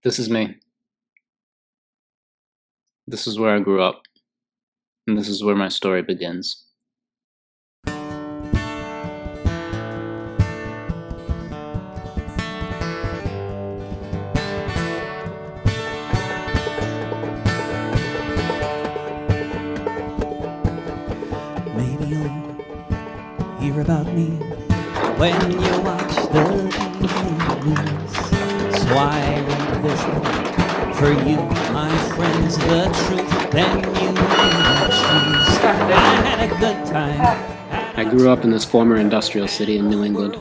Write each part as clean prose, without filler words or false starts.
This is me. This is where I grew up, and this is where my story begins. Maybe you'll hear about me when you watch the evening news. So I write this for you, my friends, the truth, then you may choose. I had a good time. I grew up in this former industrial city in New England.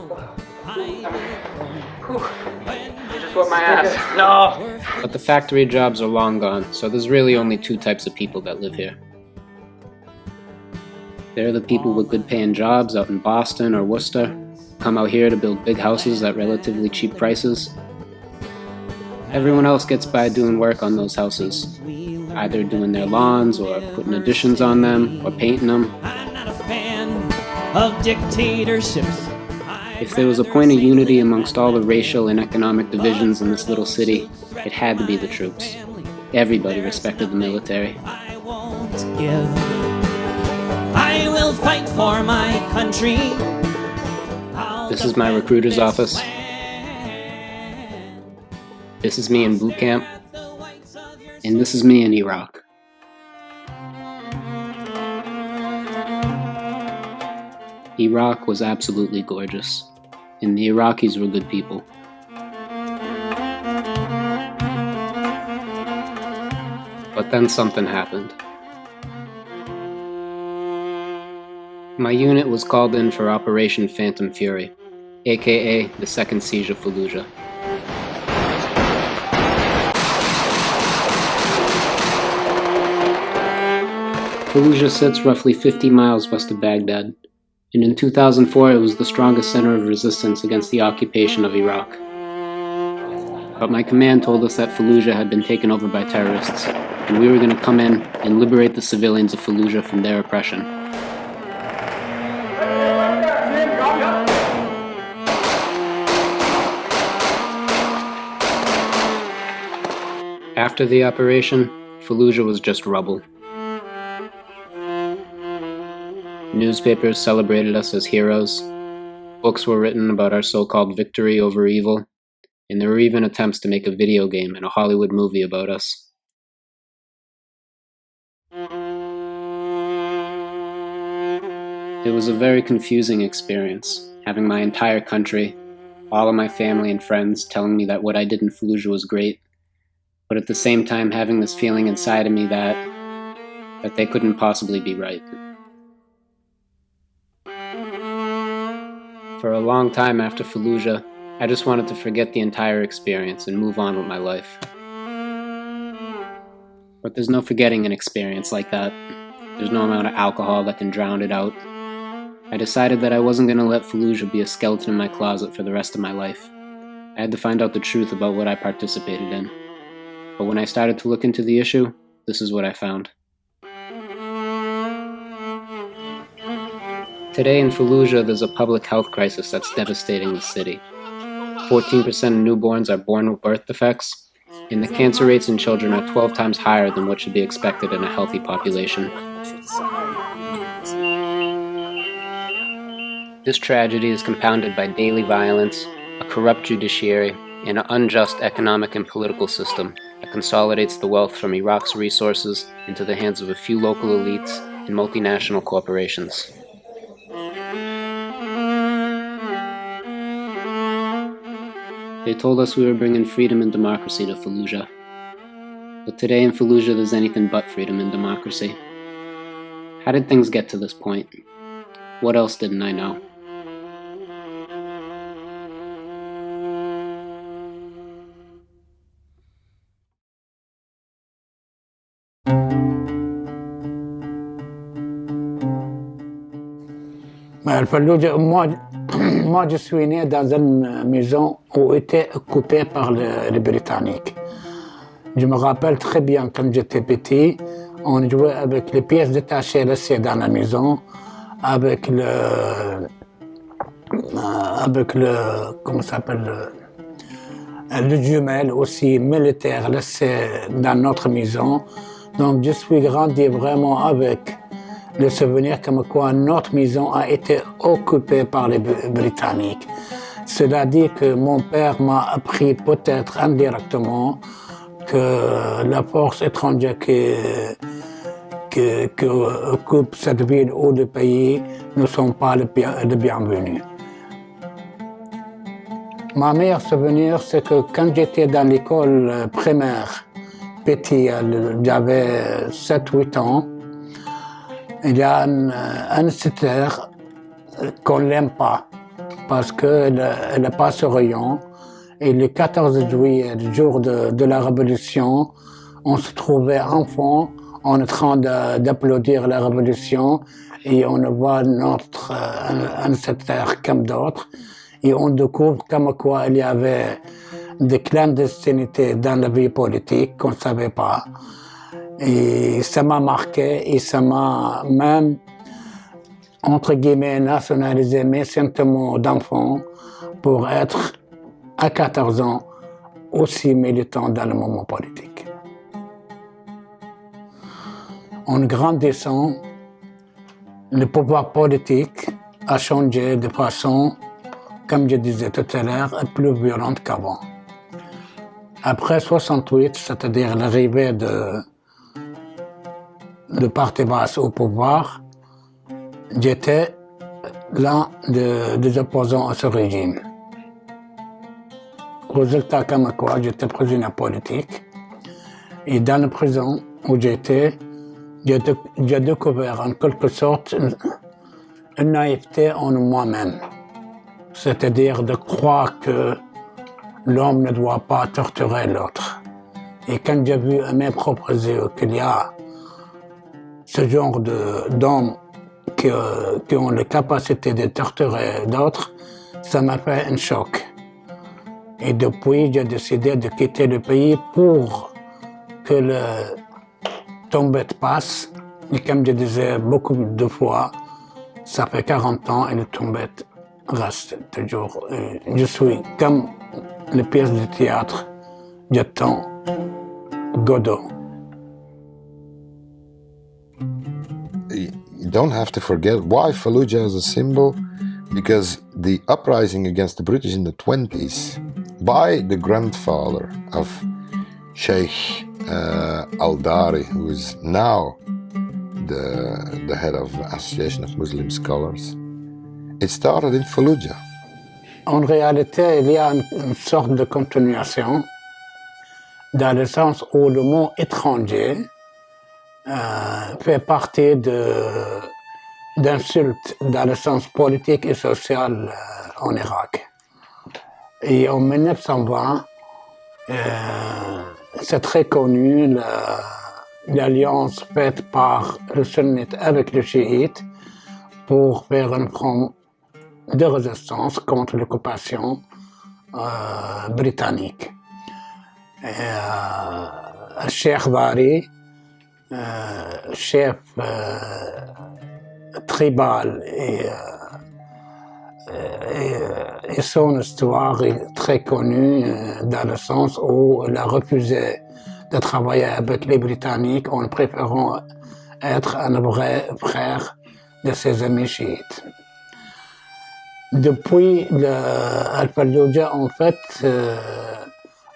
Just whipped my ass. No! But the factory jobs are long gone, so there's really only two types of people that live here. There are the people with good paying jobs out in Boston or Worcester, come out here to build big houses at relatively cheap prices. Everyone else gets by doing work on those houses, either doing their lawns or putting additions on them or painting them. I'm not a fan of dictatorships. If there was a point of unity amongst all the racial and economic divisions in this little city, it had to be the troops. Everybody respected the military. I won't give. I will fight for my country. This is my recruiter's office. This is me in boot camp. And this is me in Iraq. Iraq was absolutely gorgeous, and the Iraqis were good people. But then something happened. My unit was called in for Operation Phantom Fury, aka the Second Siege of Fallujah. Fallujah sits roughly 50 miles west of Baghdad, and in 2004 it was the strongest center of resistance against the occupation of Iraq. But my command told us that Fallujah had been taken over by terrorists, and we were going to come in and liberate the civilians of Fallujah from their oppression. After the operation, Fallujah was just rubble. Newspapers celebrated us as heroes. Books were written about our so-called victory over evil, and there were even attempts to make a video game and a Hollywood movie about us. It was a very confusing experience, having my entire country, all of my family and friends telling me that what I did in Fallujah was great, but at the same time having this feeling inside of me that they couldn't possibly be right. For a long time after Fallujah, I just wanted to forget the entire experience and move on with my life. But there's no forgetting an experience like that. There's no amount of alcohol that can drown it out. I decided that I wasn't going to let Fallujah be a skeleton in my closet for the rest of my life. I had to find out the truth about what I participated in. But when I started to look into the issue, this is what I found. Today in Fallujah, there's a public health crisis that's devastating the city. 14% of newborns are born with birth defects, and the cancer rates in children are 12 times higher than what should be expected in a healthy population. This tragedy is compounded by daily violence, a corrupt judiciary, and an unjust economic and political system that consolidates the wealth from Iraq's resources into the hands of a few local elites and multinational corporations. They told us we were bringing freedom and democracy to Fallujah. But today in Fallujah there's anything but freedom and democracy. How did things get to this point? What else didn't I know? Fallujah, moi, je suis né dans une maison où était occupée par les Britanniques. Je me rappelle très bien quand j'étais petit, on jouait avec les pièces détachées laissées dans la maison, avec le comment ça s'appelle, le jumelle aussi militaire laissé dans notre maison. Donc je suis grandi vraiment avec le souvenir comme quoi notre maison a été occupée par les Britanniques. Cela dit que mon père m'a appris peut-être indirectement que la force étrangère qui occupe cette ville ou le pays ne sont pas le bienvenus. Ma meilleur souvenir, c'est que quand j'étais dans l'école primaire, petit, j'avais 7-8 ans, il y a un instituteur qu'on n'aime pas parce qu'elle n'est pas souriante. Et le 14 juillet, le jour de la Révolution, on se trouvait enfant en train d'applaudir la Révolution et on voit notre instituteur comme d'autres. Et on découvre comme quoi il y avait des clandestinités dans la vie politique qu'on ne savait pas. Et ça m'a marqué et ça m'a même, entre guillemets, nationalisé mes sentiments d'enfant pour être, à 14 ans, aussi militant dans le moment politique. En grandissant, le pouvoir politique a changé de façon, comme je disais tout à l'heure, plus violente qu'avant. Après 68, c'est-à-dire l'arrivée de parti basse au pouvoir, j'étais l'un des opposants à ce régime. Résultat comme quoi, j'étais prisonnier politique. Et dans la prison où j'étais, j'ai découvert en quelque sorte une naïveté en moi-même. C'est-à-dire de croire que l'homme ne doit pas torturer l'autre. Et quand j'ai vu à mes propres yeux qu'il y a ce genre d'hommes qui ont la capacité de torturer d'autres, ça m'a fait un choc. Et depuis, j'ai décidé de quitter le pays pour que le tombette passe. Et comme je disais beaucoup de fois, ça fait 40 ans et le tombette reste toujours. Je suis comme les pièces de théâtre, j'attends Godot. You don't have to forget why Fallujah is a symbol, because the uprising against the British in the 20s by the grandfather of Sheikh Al-Dari, who is now the head of the Association of Muslim Scholars, it started in Fallujah. En réalité, il y a une sorte de continuation, dans le sens où le mot étranger fait partie d'insultes dans le sens politique et social en Irak. Et en 1920, c'est très connu l'alliance faite par le sunnite avec le chiite pour faire un front de résistance contre l'occupation britannique. Cheikh Bari, chef tribal et son histoire est très connue dans le sens où il a refusé de travailler avec les Britanniques en préférant être un vrai frère de ses amis chiites. Depuis, Al-Fallujah, en fait,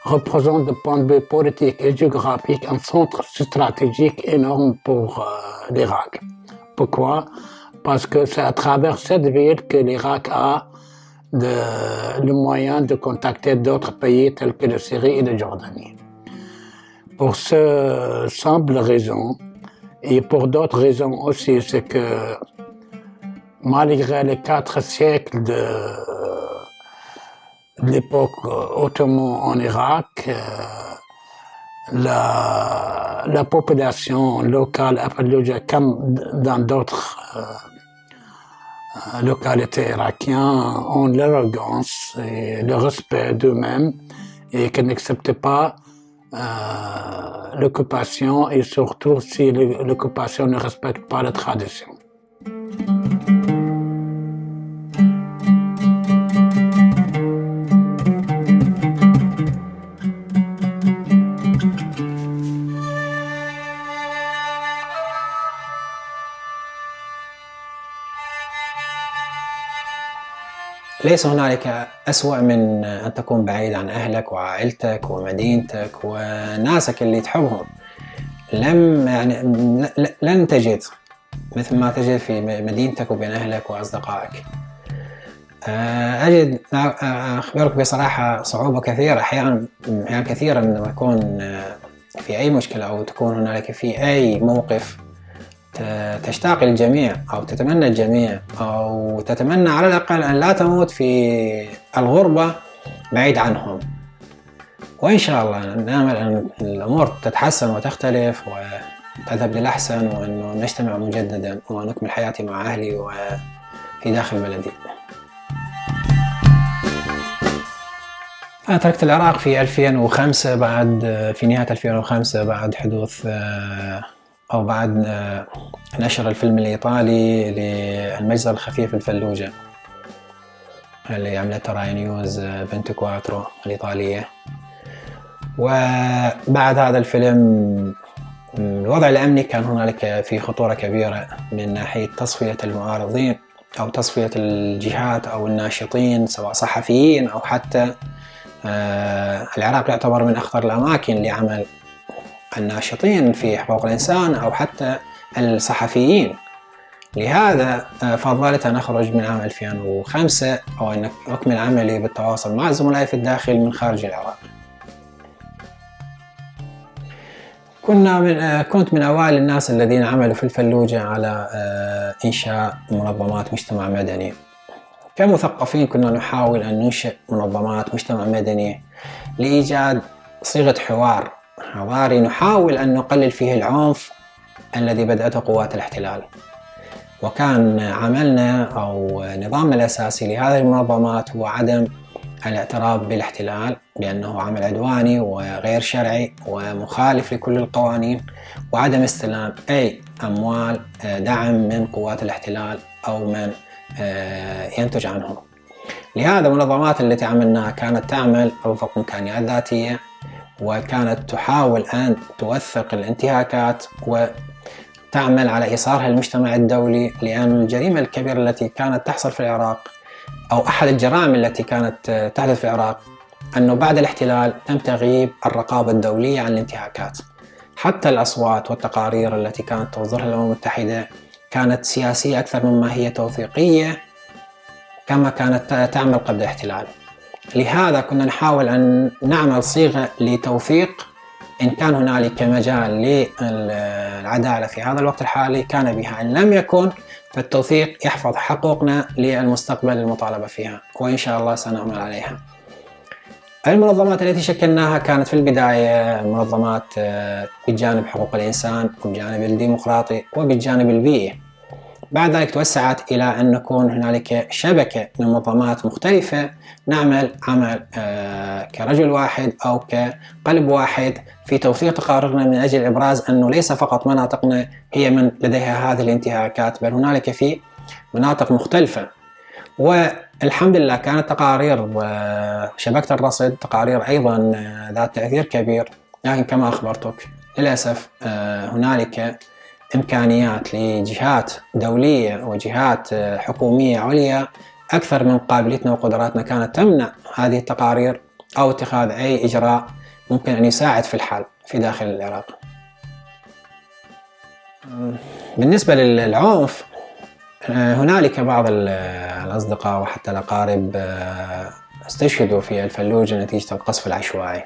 représente de point de vue politique et géographique un centre stratégique énorme pour l'Irak. Pourquoi? Parce que c'est à travers cette ville que l'Irak a le moyen de contacter d'autres pays tels que la Syrie et la Jordanie. Pour ce simple raison, et pour d'autres raisons aussi, c'est que malgré les 4 siècles de l'époque ottomane en Irak, la population locale à Fallujah, comme dans d'autres localités irakiennes, ont l'arrogance et le respect d'eux-mêmes et qu'ils n'acceptent pas l'occupation et surtout si l'occupation ne respecte pas la tradition. ليس هنالك أسوأ من أن تكون بعيد عن أهلك وعائلتك ومدينتك وناسك اللي تحبهم. لن تجد مثل ما تجد في مدينتك وبين أهلك وأصدقائك. أجد أخبرك بصراحة صعوبة كثيرة أحيانا كثيرة عندما يكون في أي مشكلة أو تكون هنالك في أي موقف تشتاق للجميع أو تتمنى الجميع أو تتمنى على الأقل أن لا تموت في الغربة بعيد عنهم. وإن شاء الله نأمل أن الأمور تتحسن وتختلف وتذهب للأحسن وأنه نجتمع مجددا ونكمل حياتي مع أهلي وفي داخل بلدي. أنا تركت العراق في 2005 في نهاية 2005 بعد حدوث أو بعد نشر الفيلم الإيطالي للمجزرة الخفية في الفلوجة اللي عملتها راي نيوز 24 الإيطالية. وبعد هذا الفيلم الوضع الأمني كان هنالك في خطورة كبيرة من ناحية تصفية المعارضين أو تصفية الجهات أو الناشطين سواء صحفيين أو حتى العراق يعتبر من أخطر الأماكن لعمل الناشطين في حقوق الإنسان أو حتى الصحفيين. لهذا فضلت أن أخرج من عام 2005 أو أن أكمل عملي بالتواصل مع زملائي في الداخل من خارج العراق. كنت من أوائل الناس الذين عملوا في الفلوجة على إنشاء منظمات مجتمع مدني. كمثقفين كنا نحاول أن ننشئ منظمات مجتمع مدني لإيجاد صيغة حوار حضاري نحاول أن نقلل فيه العنف الذي بدأته قوات الاحتلال. وكان عملنا أو نظامنا الأساسي لهذه المنظمات هو عدم الاعتراف بالاحتلال بأنه عمل عدواني وغير شرعي ومخالف لكل القوانين، وعدم استلام أي أموال دعم من قوات الاحتلال أو من ينتج عنهم. لهذا المنظمات التي عملناها كانت تعمل وفق إمكانيات ذاتية وكانت تحاول أن توثق الانتهاكات وتعمل على إيصالها للمجتمع الدولي، لأن الجريمة الكبيرة التي كانت تحصل في العراق أو أحد الجرائم التي كانت تحدث في العراق أنه بعد الاحتلال تم تغييب الرقابة الدولية عن الانتهاكات. حتى الأصوات والتقارير التي كانت تصدرها الأمم المتحدة كانت سياسية أكثر مما هي توثيقية كما كانت تعمل قبل الاحتلال. لهذا كنا نحاول أن نعمل صيغة لتوثيق إن كان هنالك مجال للعدالة في هذا الوقت الحالي كان بها، إن لم يكن فالتوثيق يحفظ حقوقنا للمستقبل المطالبة فيها، وإن شاء الله سنعمل عليها. المنظمات التي شكلناها كانت في البداية منظمات بجانب حقوق الإنسان وبجانب الديمقراطي وبالجانب البيئي. بعد ذلك توسعت إلى أن نكون هنالك شبكة من منظمات مختلفة نعمل عمل كرجل واحد أو كقلب واحد في توثيق تقاريرنا من أجل إبراز أنه ليس فقط مناطقنا هي من لديها هذه الانتهاكات، بل هنالك في مناطق مختلفة. والحمد لله كانت تقارير شبكة الرصد تقارير أيضا ذات تأثير كبير، لكن كما أخبرتك للأسف هنالك إمكانيات لجهات دولية وجهات حكومية عليا أكثر من قابليتنا وقدراتنا كانت تمنع هذه التقارير أو اتخاذ أي إجراء ممكن أن يساعد في الحل في داخل العراق. بالنسبة للعنف هنالك بعض الأصدقاء وحتى الأقارب استشهدوا في الفلوجة نتيجة القصف العشوائي.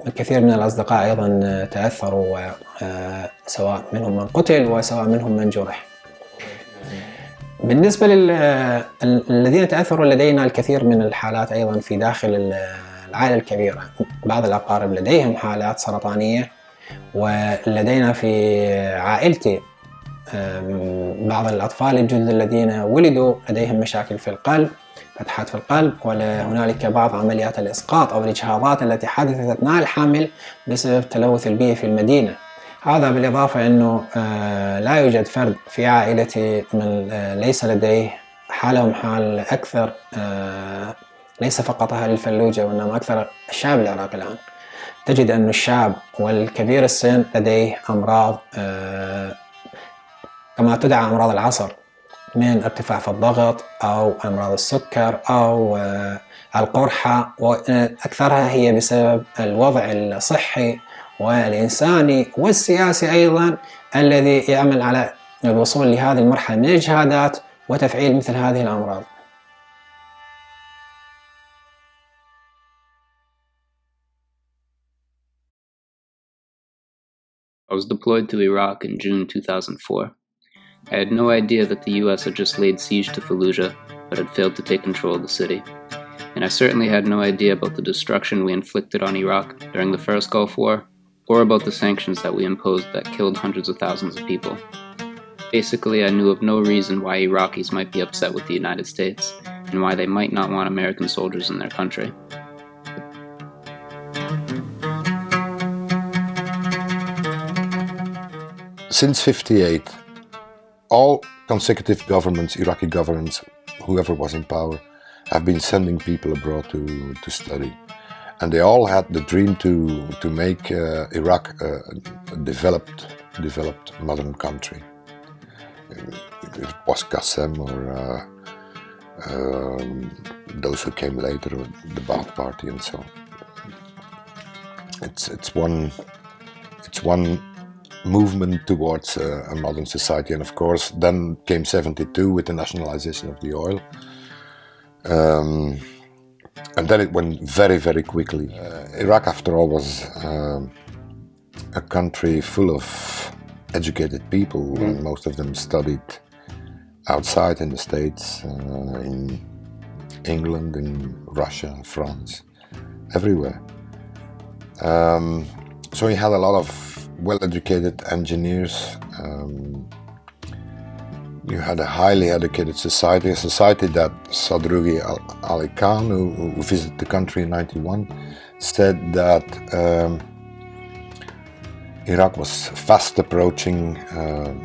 الكثير من الأصدقاء أيضا تأثروا سواء منهم من قتل وسواء منهم من جرح. بالنسبة للذين تأثروا لدينا الكثير من الحالات أيضا في داخل العائلة الكبيرة. بعض الأقارب لديهم حالات سرطانية، ولدينا في عائلتي بعض الأطفال الجدد الذين ولدوا لديهم مشاكل في القلب، فتحات في القلب، وهنالك بعض عمليات الإسقاط أو الإجهاضات التي حدثت أثناء الحمل بسبب التلوث البيئي في المدينة. هذا بالإضافة أنه لا يوجد فرد في عائلتي من ليس لديه حالهم حال أكثر، ليس فقط أهل الفلوجة وإنما أكثر الشعب العراقي الآن. تجد أن الشاب والكبير السن لديه أمراض كما تدعى أمراض العصر، من ارتفاع في الضغط أو أمراض السكر أو القرحة، وأكثرها هي بسبب الوضع الصحي والإنساني والسياسي أيضا الذي يعمل على الوصول لهذه المرحلة من الإجهادات وتفعيل مثل هذه الأمراض. I was deployed to Iraq in June 2004. I had no idea that the US had just laid siege to Fallujah, but had failed to take control of the city. And I certainly had no idea about the destruction we inflicted on Iraq during the first Gulf War, or about the sanctions that we imposed that killed hundreds of thousands of people. Basically, I knew of no reason why Iraqis might be upset with the United States, and why they might not want American soldiers in their country. Since '58, all consecutive governments, Iraqi governments, whoever was in power, have been sending people abroad to study. And they all had the dream to make Iraq a developed modern country. It was Qassem or those who came later, the Ba'ath Party and so on. It's one movement towards a modern society, and of course then came '72 with the nationalization of the oil, and then it went very, very quickly. Iraq, after all, was a country full of educated people, and most of them studied outside in the States, in England, in Russia, France, everywhere. So he had a lot of well-educated engineers. You had a highly educated society, a society that Sadrugi Ali Khan, who visited the country in '91, said that Iraq was fast approaching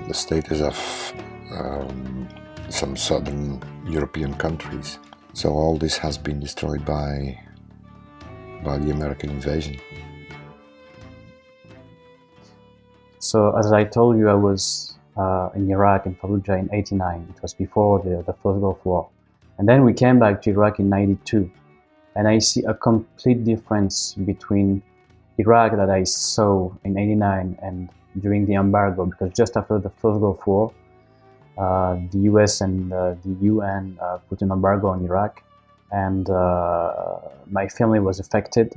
the status of some southern European countries. So all this has been destroyed by the American invasion. So as I told you, I was in Iraq in Fallujah in '89. It was before the first Gulf War. And then we came back to Iraq in '92. And I see a complete difference between Iraq that I saw in '89 and during the embargo, because just after the first Gulf War, the US and the UN put an embargo on Iraq, and my family was affected.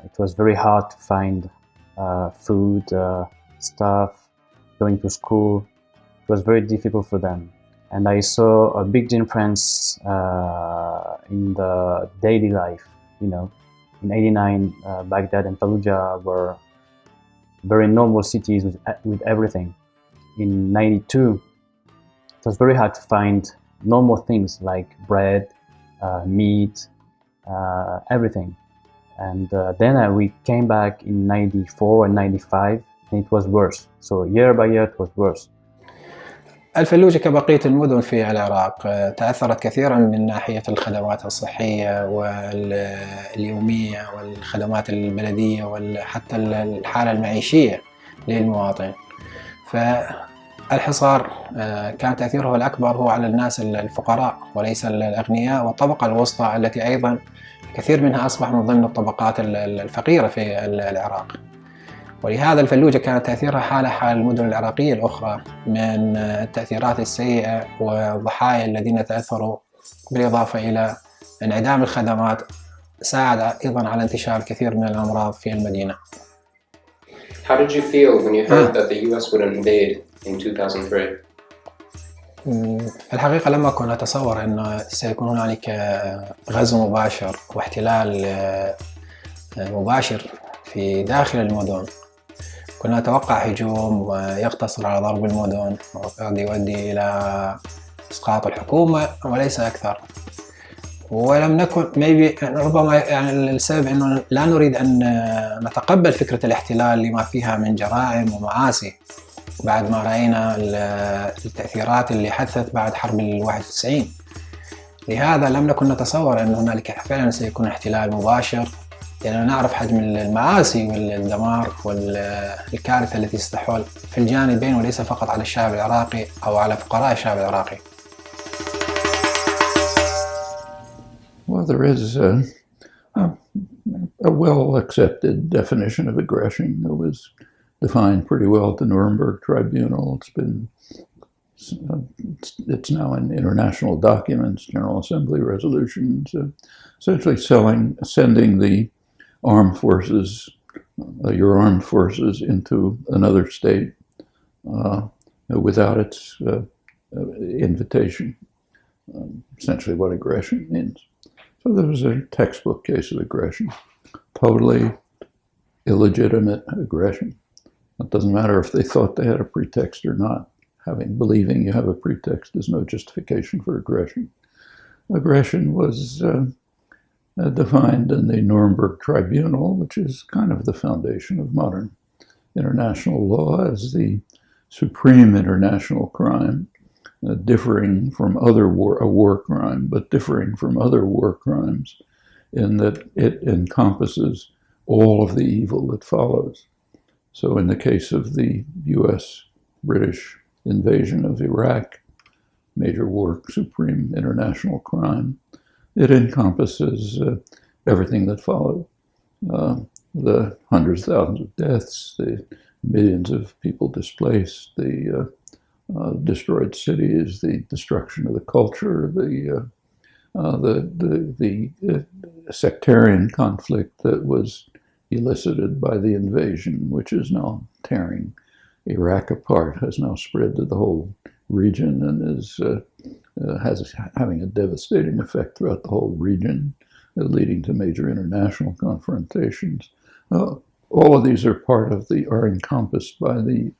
It was very hard to find food, stuff, going to school. It was very difficult for them. And I saw a big difference in the daily life. You know, in '89, Baghdad and Fallujah were very normal cities with everything. In '92, it was very hard to find normal things like bread, meat, everything. And then we came back in '94 and '95, and it was worse. So year by year it was worse. الفلوجة كبقية المدن في العراق تأثرت كثيرا من ناحية الخدمات الصحية واليومية والخدمات البلدية وحتى الحالة المعيشية للمواطن. فالحصار كان تأثيره الأكبر هو على الناس الفقراء وليس الأغنياء والطبقة الوسطى التي أيضا كثير منها أصبح من ضمن الطبقات الفقيرة في العراق. ولهذا الفلوجة كانت تأثيرها حال المدن العراقية الأخرى من التأثيرات السيئة والضحايا الذين تأثروا، بالإضافة إلى انعدام الخدمات ساعد أيضا على انتشار الكثير من الأمراض في المدينة. How did you feel when you heard that the US would invade in 2003? في الحقيقة لم أكن أتصور أنه سيكون هنالك غزو مباشر واحتلال مباشر في داخل المدن. كنا نتوقع هجوم يقتصر على ضرب المدن وقد يؤدي إلى إسقاط الحكومة وليس أكثر. ولم نكن ربما يعني السبب أنه لا نريد أن نتقبل فكرة الاحتلال لما فيها من جرائم ومعاصي بعد ما رأينا التأثيرات اللي حدثت بعد حرب 91. لهذا لم نكن نتصور أن هنالك فعلا سيكون احتلال مباشر لأننا نعرف حجم المآسي والدمار والكارثة التي ستحول في الجانبين وليس فقط على الشعب العراقي أو على فقراء الشعب العراقي. Well, there is a well-accepted definition of aggression that was defined pretty well at the Nuremberg Tribunal. It's now in international documents, General Assembly resolutions, essentially sending the armed forces, your armed forces, into another state without its invitation. Essentially, what aggression means. So there was a textbook case of aggression, totally illegitimate aggression. It doesn't matter if they thought they had a pretext or not. Believing you have a pretext is no justification for aggression. Aggression was defined in the Nuremberg Tribunal, which is kind of the foundation of modern international law, as the supreme international crime, differing from a war crime, but differing from other war crimes in that it encompasses all of the evil that follows. So in the case of the US-British invasion of Iraq, major war, supreme international crime, it encompasses everything that followed. The hundreds of thousands of deaths, the millions of people displaced, the destroyed cities, the destruction of the culture, the sectarian conflict that was elicited by the invasion, which is now tearing Iraq apart, has now spread to the whole region and is having a devastating effect throughout the whole region, leading to major international confrontations. All of these are encompassed by the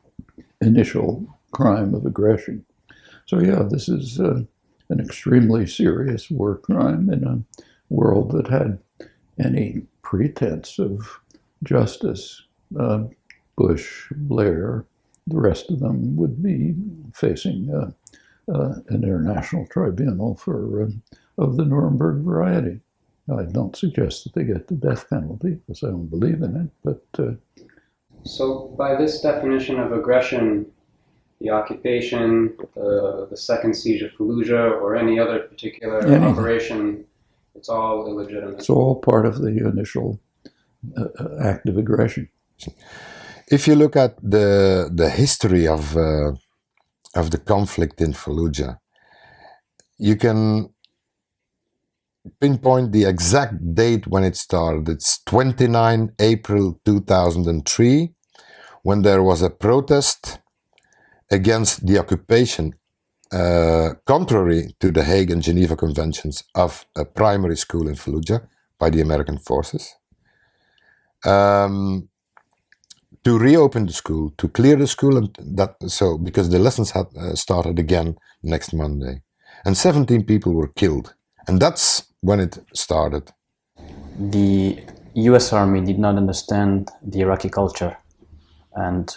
initial crime of aggression. So yeah, this is an extremely serious war crime in a world that had any pretense of justice. Bush, Blair, the rest of them would be facing an international tribunal of the Nuremberg variety. I don't suggest that they get the death penalty, because I don't believe in it, but... So by this definition of aggression, the occupation, the second siege of Fallujah, or any other particular operation, it's all illegitimate. It's all part of the initial act of aggression. If you look at the history of the conflict in Fallujah, you can pinpoint the exact date when it started. It's 29 April 2003, when there was a protest against the occupation, contrary to the Hague and Geneva Conventions, of a primary school in Fallujah by the American forces. To reopen the school, to clear the school, and because the lessons had started again next Monday, and 17 people were killed, and that's when it started. The US Army did not understand the Iraqi culture, and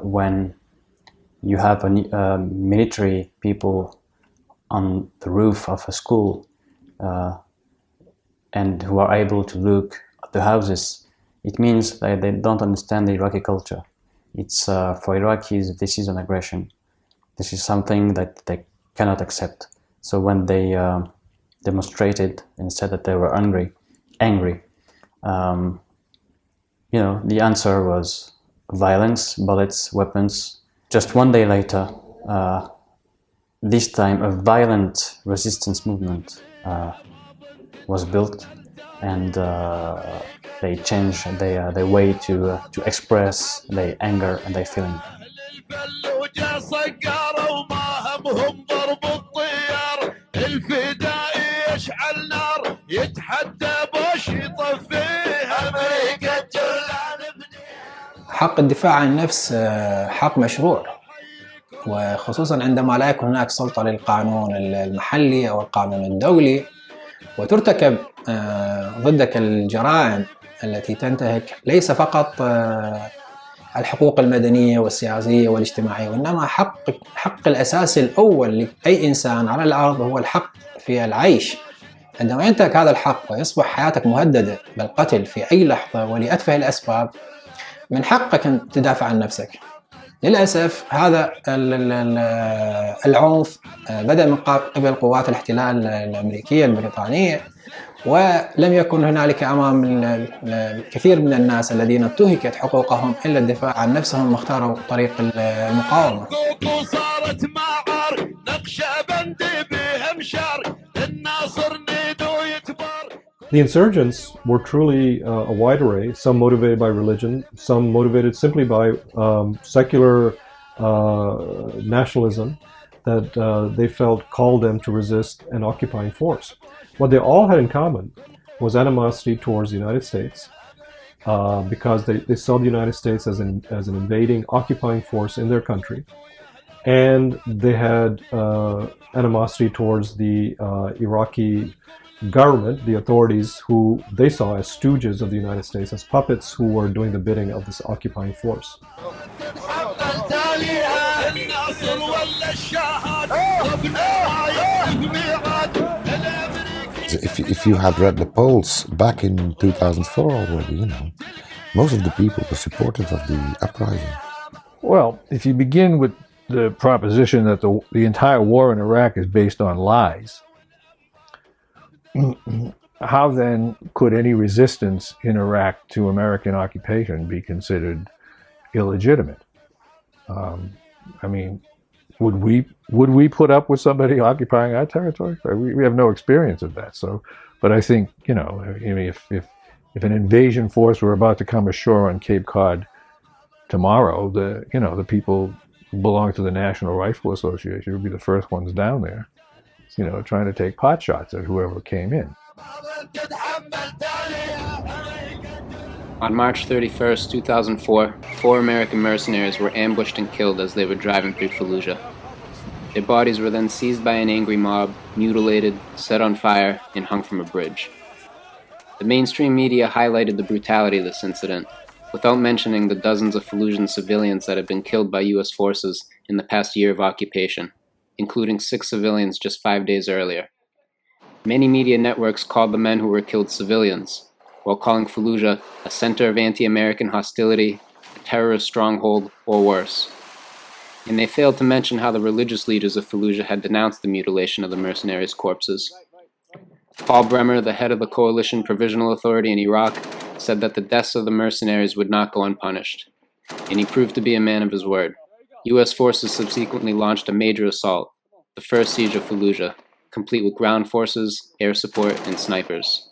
when you have military people on the roof of a school and who are able to look at the houses, it means that they don't understand the Iraqi culture. It's for Iraqis, this is an aggression. This is something that they cannot accept. So when they demonstrated and said that they were angry, the answer was violence, bullets, weapons. Just one day later, this time a violent resistance movement was built, and they changed their way to express their anger and their feeling. حق الدفاع عن النفس حق مشروع، وخصوصا عندما لا يكون هناك سلطة للقانون المحلي أو القانون الدولي، وترتكب ضدك الجرائم التي تنتهك ليس فقط الحقوق المدنية والسياسية والاجتماعية، وإنما حق الأساسي الأول لأي إنسان على الأرض هو الحق في العيش عندما ينتهك هذا الحق ويصبح حياتك مهددة بالقتل في أي لحظة ولأتفه الأسباب، من حقك أن تدافع عن نفسك. للأسف هذا العنف بدأ من قبل قوات الاحتلال الأمريكية البريطانية، ولم يكن هنالك أمام الكثير من الناس الذين انتهكت حقوقهم إلا الدفاع عن نفسهم واختاروا طريق المقاومة. The insurgents were truly a wide array, some motivated by religion, some motivated simply by secular nationalism that they felt called them to resist an occupying force. What they all had in common was animosity towards the United States, because they saw the United States as an invading, occupying force in their country. And they had animosity towards the Iraqi government, the authorities who they saw as stooges of the United States, as puppets who were doing the bidding of this occupying force. If you had read the polls back in 2004 already, most of the people were supportive of the uprising. Well, if you begin with the proposition that the entire war in Iraq is based on lies, how then could any resistance in Iraq to American occupation be considered illegitimate? I mean, would we put up with somebody occupying our territory? We have no experience of that. So, but I think if an invasion force were about to come ashore on Cape Cod tomorrow, the people who belong to the National Rifle Association would be the first ones down there, trying to take pot shots at whoever came in. On March 31st, 2004, 4 American mercenaries were ambushed and killed as they were driving through Fallujah. Their bodies were then seized by an angry mob, mutilated, set on fire, and hung from a bridge. The mainstream media highlighted the brutality of this incident, without mentioning the dozens of Fallujah civilians that had been killed by U.S. forces in the past year of occupation, including 6 civilians just 5 days earlier. Many media networks called the men who were killed civilians, while calling Fallujah a center of anti-American hostility, a terrorist stronghold, or worse. And they failed to mention how the religious leaders of Fallujah had denounced the mutilation of the mercenaries' corpses. Paul Bremer, the head of the Coalition Provisional Authority in Iraq, said that the deaths of the mercenaries would not go unpunished, and he proved to be a man of his word. U.S. forces subsequently launched a major assault, the first siege of Fallujah, complete with ground forces, air support, and snipers.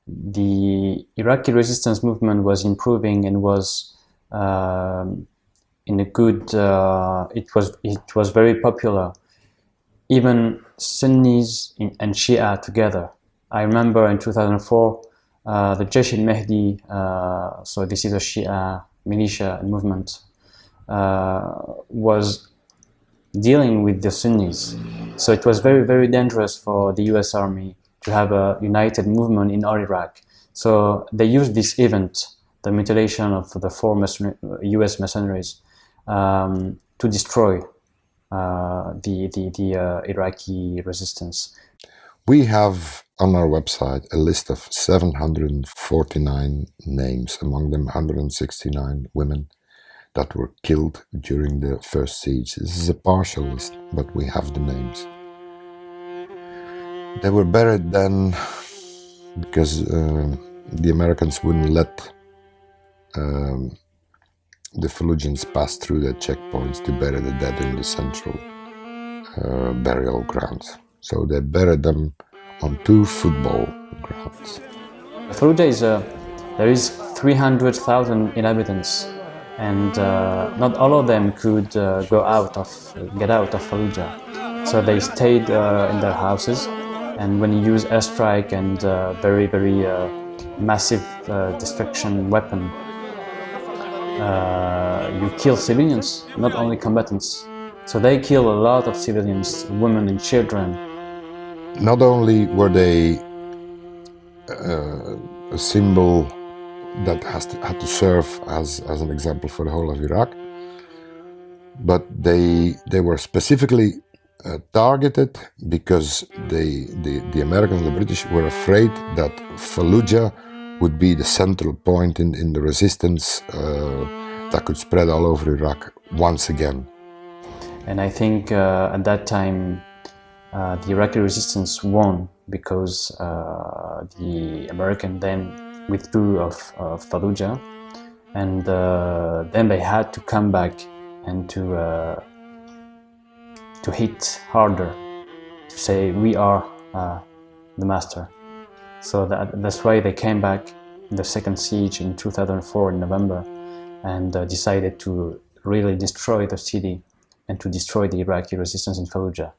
The Iraqi resistance movement was improving and was in a good. It was very popular. Even Sunnis and Shia together. I remember in 2004, the Jaish al-Mahdi, so this is a Shia militia movement, was dealing with the Sunnis. So it was very, very dangerous for the US Army to have a united movement in all Iraq. So they used this event, the mutilation of the 4 US mercenaries, to destroy the Iraqi resistance. We have on our website a list of 749 names, among them 169 women that were killed during the first siege. This is a partial list, but we have the names. They were buried then because the Americans wouldn't let the Fallujahs pass through their checkpoints to bury the dead in the central burial grounds. So they buried them on 2 football grounds. Fallujah there is 300,000 inhabitants, and not all of them could get out of Fallujah. So they stayed in their houses, and when you use airstrike and very, very massive destruction weapon, you kill civilians, not only combatants. So they kill a lot of civilians, women and children. Not only were they a symbol that had to serve as an example for the whole of Iraq, but they were specifically targeted because the Americans and the British were afraid that Fallujah would be the central point in the resistance that could spread all over Iraq once again. And I think at that time the Iraqi resistance won because the American then withdrew of Fallujah, and then they had to come back and to hit harder, to say we are the master. So that's why they came back in the second siege in 2004 in November and decided to really destroy the city and to destroy the Iraqi resistance in Fallujah.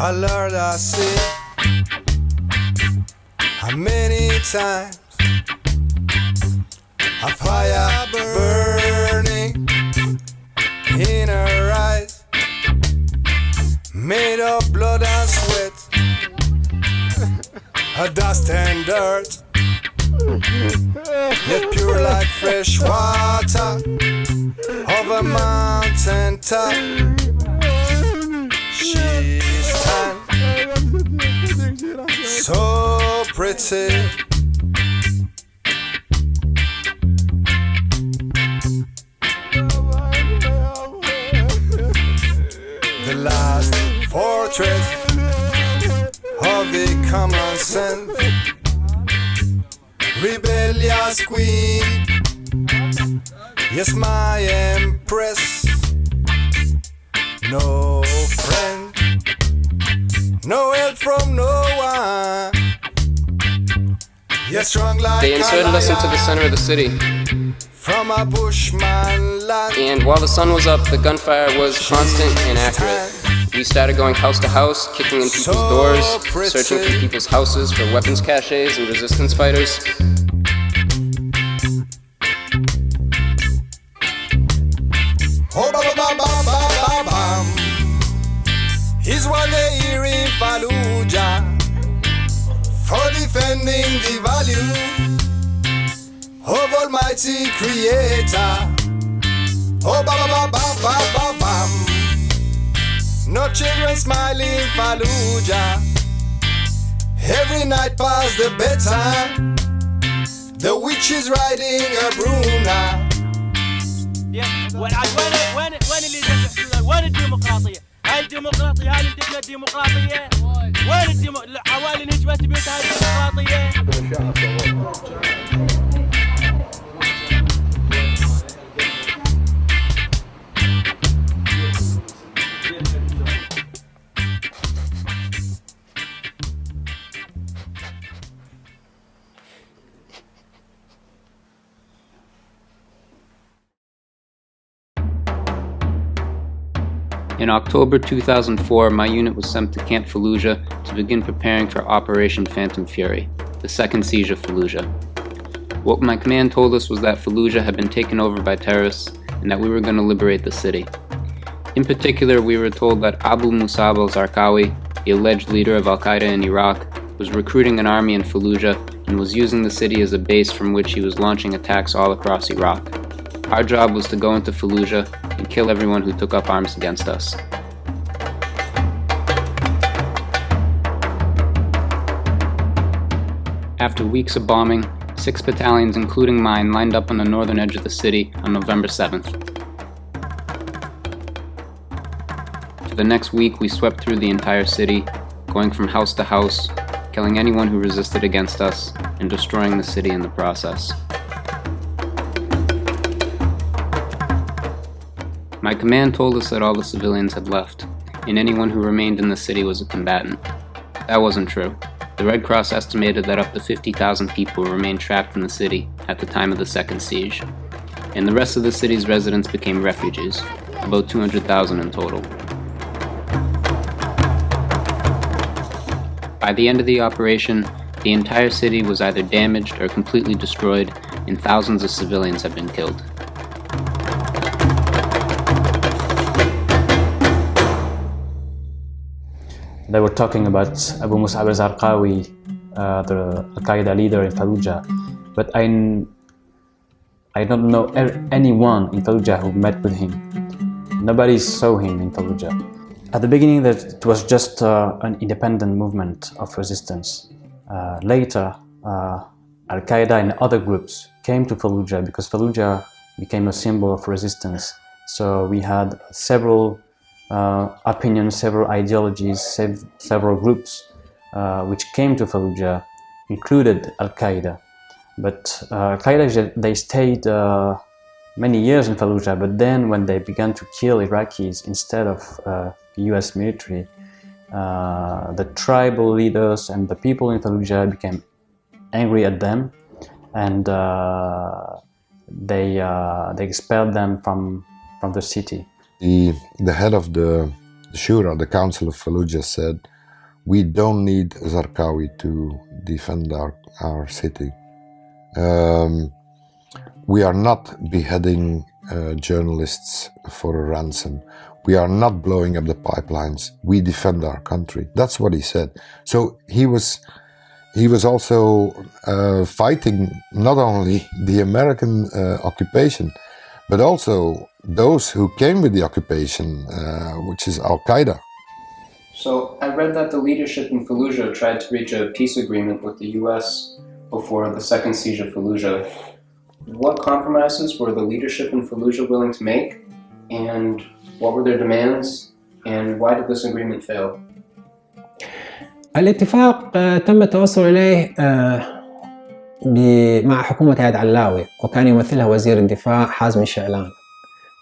I learned I see how many times a fire burning in her eyes, made of blood and sweat, her dust and dirt, yet pure like fresh water of a mountain top. She stands so pretty, the last fortress of the common sense, rebellious queen, yes, my empress. No friend, no help from no one. Yes, strong like They inserted us into the center of the city, from a bushman land. and while the sun was up, the gunfire was constant and accurate. We started going house to house, kicking in people's doors, searching through people's houses for weapons caches and resistance fighters. Oh, ba ba ba ba ba ba bam. He's what they hear in Fallujah for defending the value of Almighty Creator. Oh, ba ba ba ba ba ba bam. No children smiling Fallujah. Every night past the bedtime, the witch is riding a broom now. وين الديمقراطية؟ هاي الديمقراطية، هاي اللي تبنى الديمقراطية. وين العوالي اللي نجمت بيوتها هاي الديمقراطية؟ In October 2004, my unit was sent to Camp Fallujah to begin preparing for Operation Phantom Fury, the second siege of Fallujah. What my command told us was that Fallujah had been taken over by terrorists and that we were going to liberate the city. In particular, we were told that Abu Musab al-Zarqawi, the alleged leader of Al-Qaeda in Iraq, was recruiting an army in Fallujah and was using the city as a base from which he was launching attacks all across Iraq. Our job was to go into Fallujah and kill everyone who took up arms against us. After weeks of bombing, 6 battalions, including mine, lined up on the northern edge of the city on November 7th. For the next week, we swept through the entire city, going from house to house, killing anyone who resisted against us, and destroying the city in the process. My command told us that all the civilians had left, and anyone who remained in the city was a combatant. That wasn't true. The Red Cross estimated that up to 50,000 people remained trapped in the city at the time of the second siege, and the rest of the city's residents became refugees, about 200,000 in total. By the end of the operation, the entire city was either damaged or completely destroyed, and thousands of civilians have been killed. They were talking about Abu Mus'ab al-Zarqawi, the Al-Qaeda leader in Fallujah, but I don't know anyone in Fallujah who met with him. Nobody saw him in Fallujah. At the beginning, it was just an independent movement of resistance. Later, Al-Qaeda and other groups came to Fallujah because Fallujah became a symbol of resistance. So we had several opinions, several ideologies, several groups which came to Fallujah, included Al-Qaeda. But Al-Qaeda, they stayed many years in Fallujah, but then when they began to kill Iraqis instead of US military, the tribal leaders and the people in Fallujah became angry at them, and they expelled them from the city. The head of the Shura, the Council of Fallujah, said, "We don't need Zarqawi to defend our city. We are not beheading journalists for a ransom. We are not blowing up the pipelines. We defend our country." That's what he said. So he was also fighting not only the American occupation, but also those who came with the occupation, which is Al-Qaeda. So I read that the leadership in Fallujah tried to reach a peace agreement with the US before the second siege of Fallujah. What compromises were the leadership in Fallujah willing to make, and what were their demands, and why did this agreement fail? الاتفاق تم التوصل إليه مع حكومة عياد علاوي، وكان يمثلها وزير الدفاع حازم الشعلان،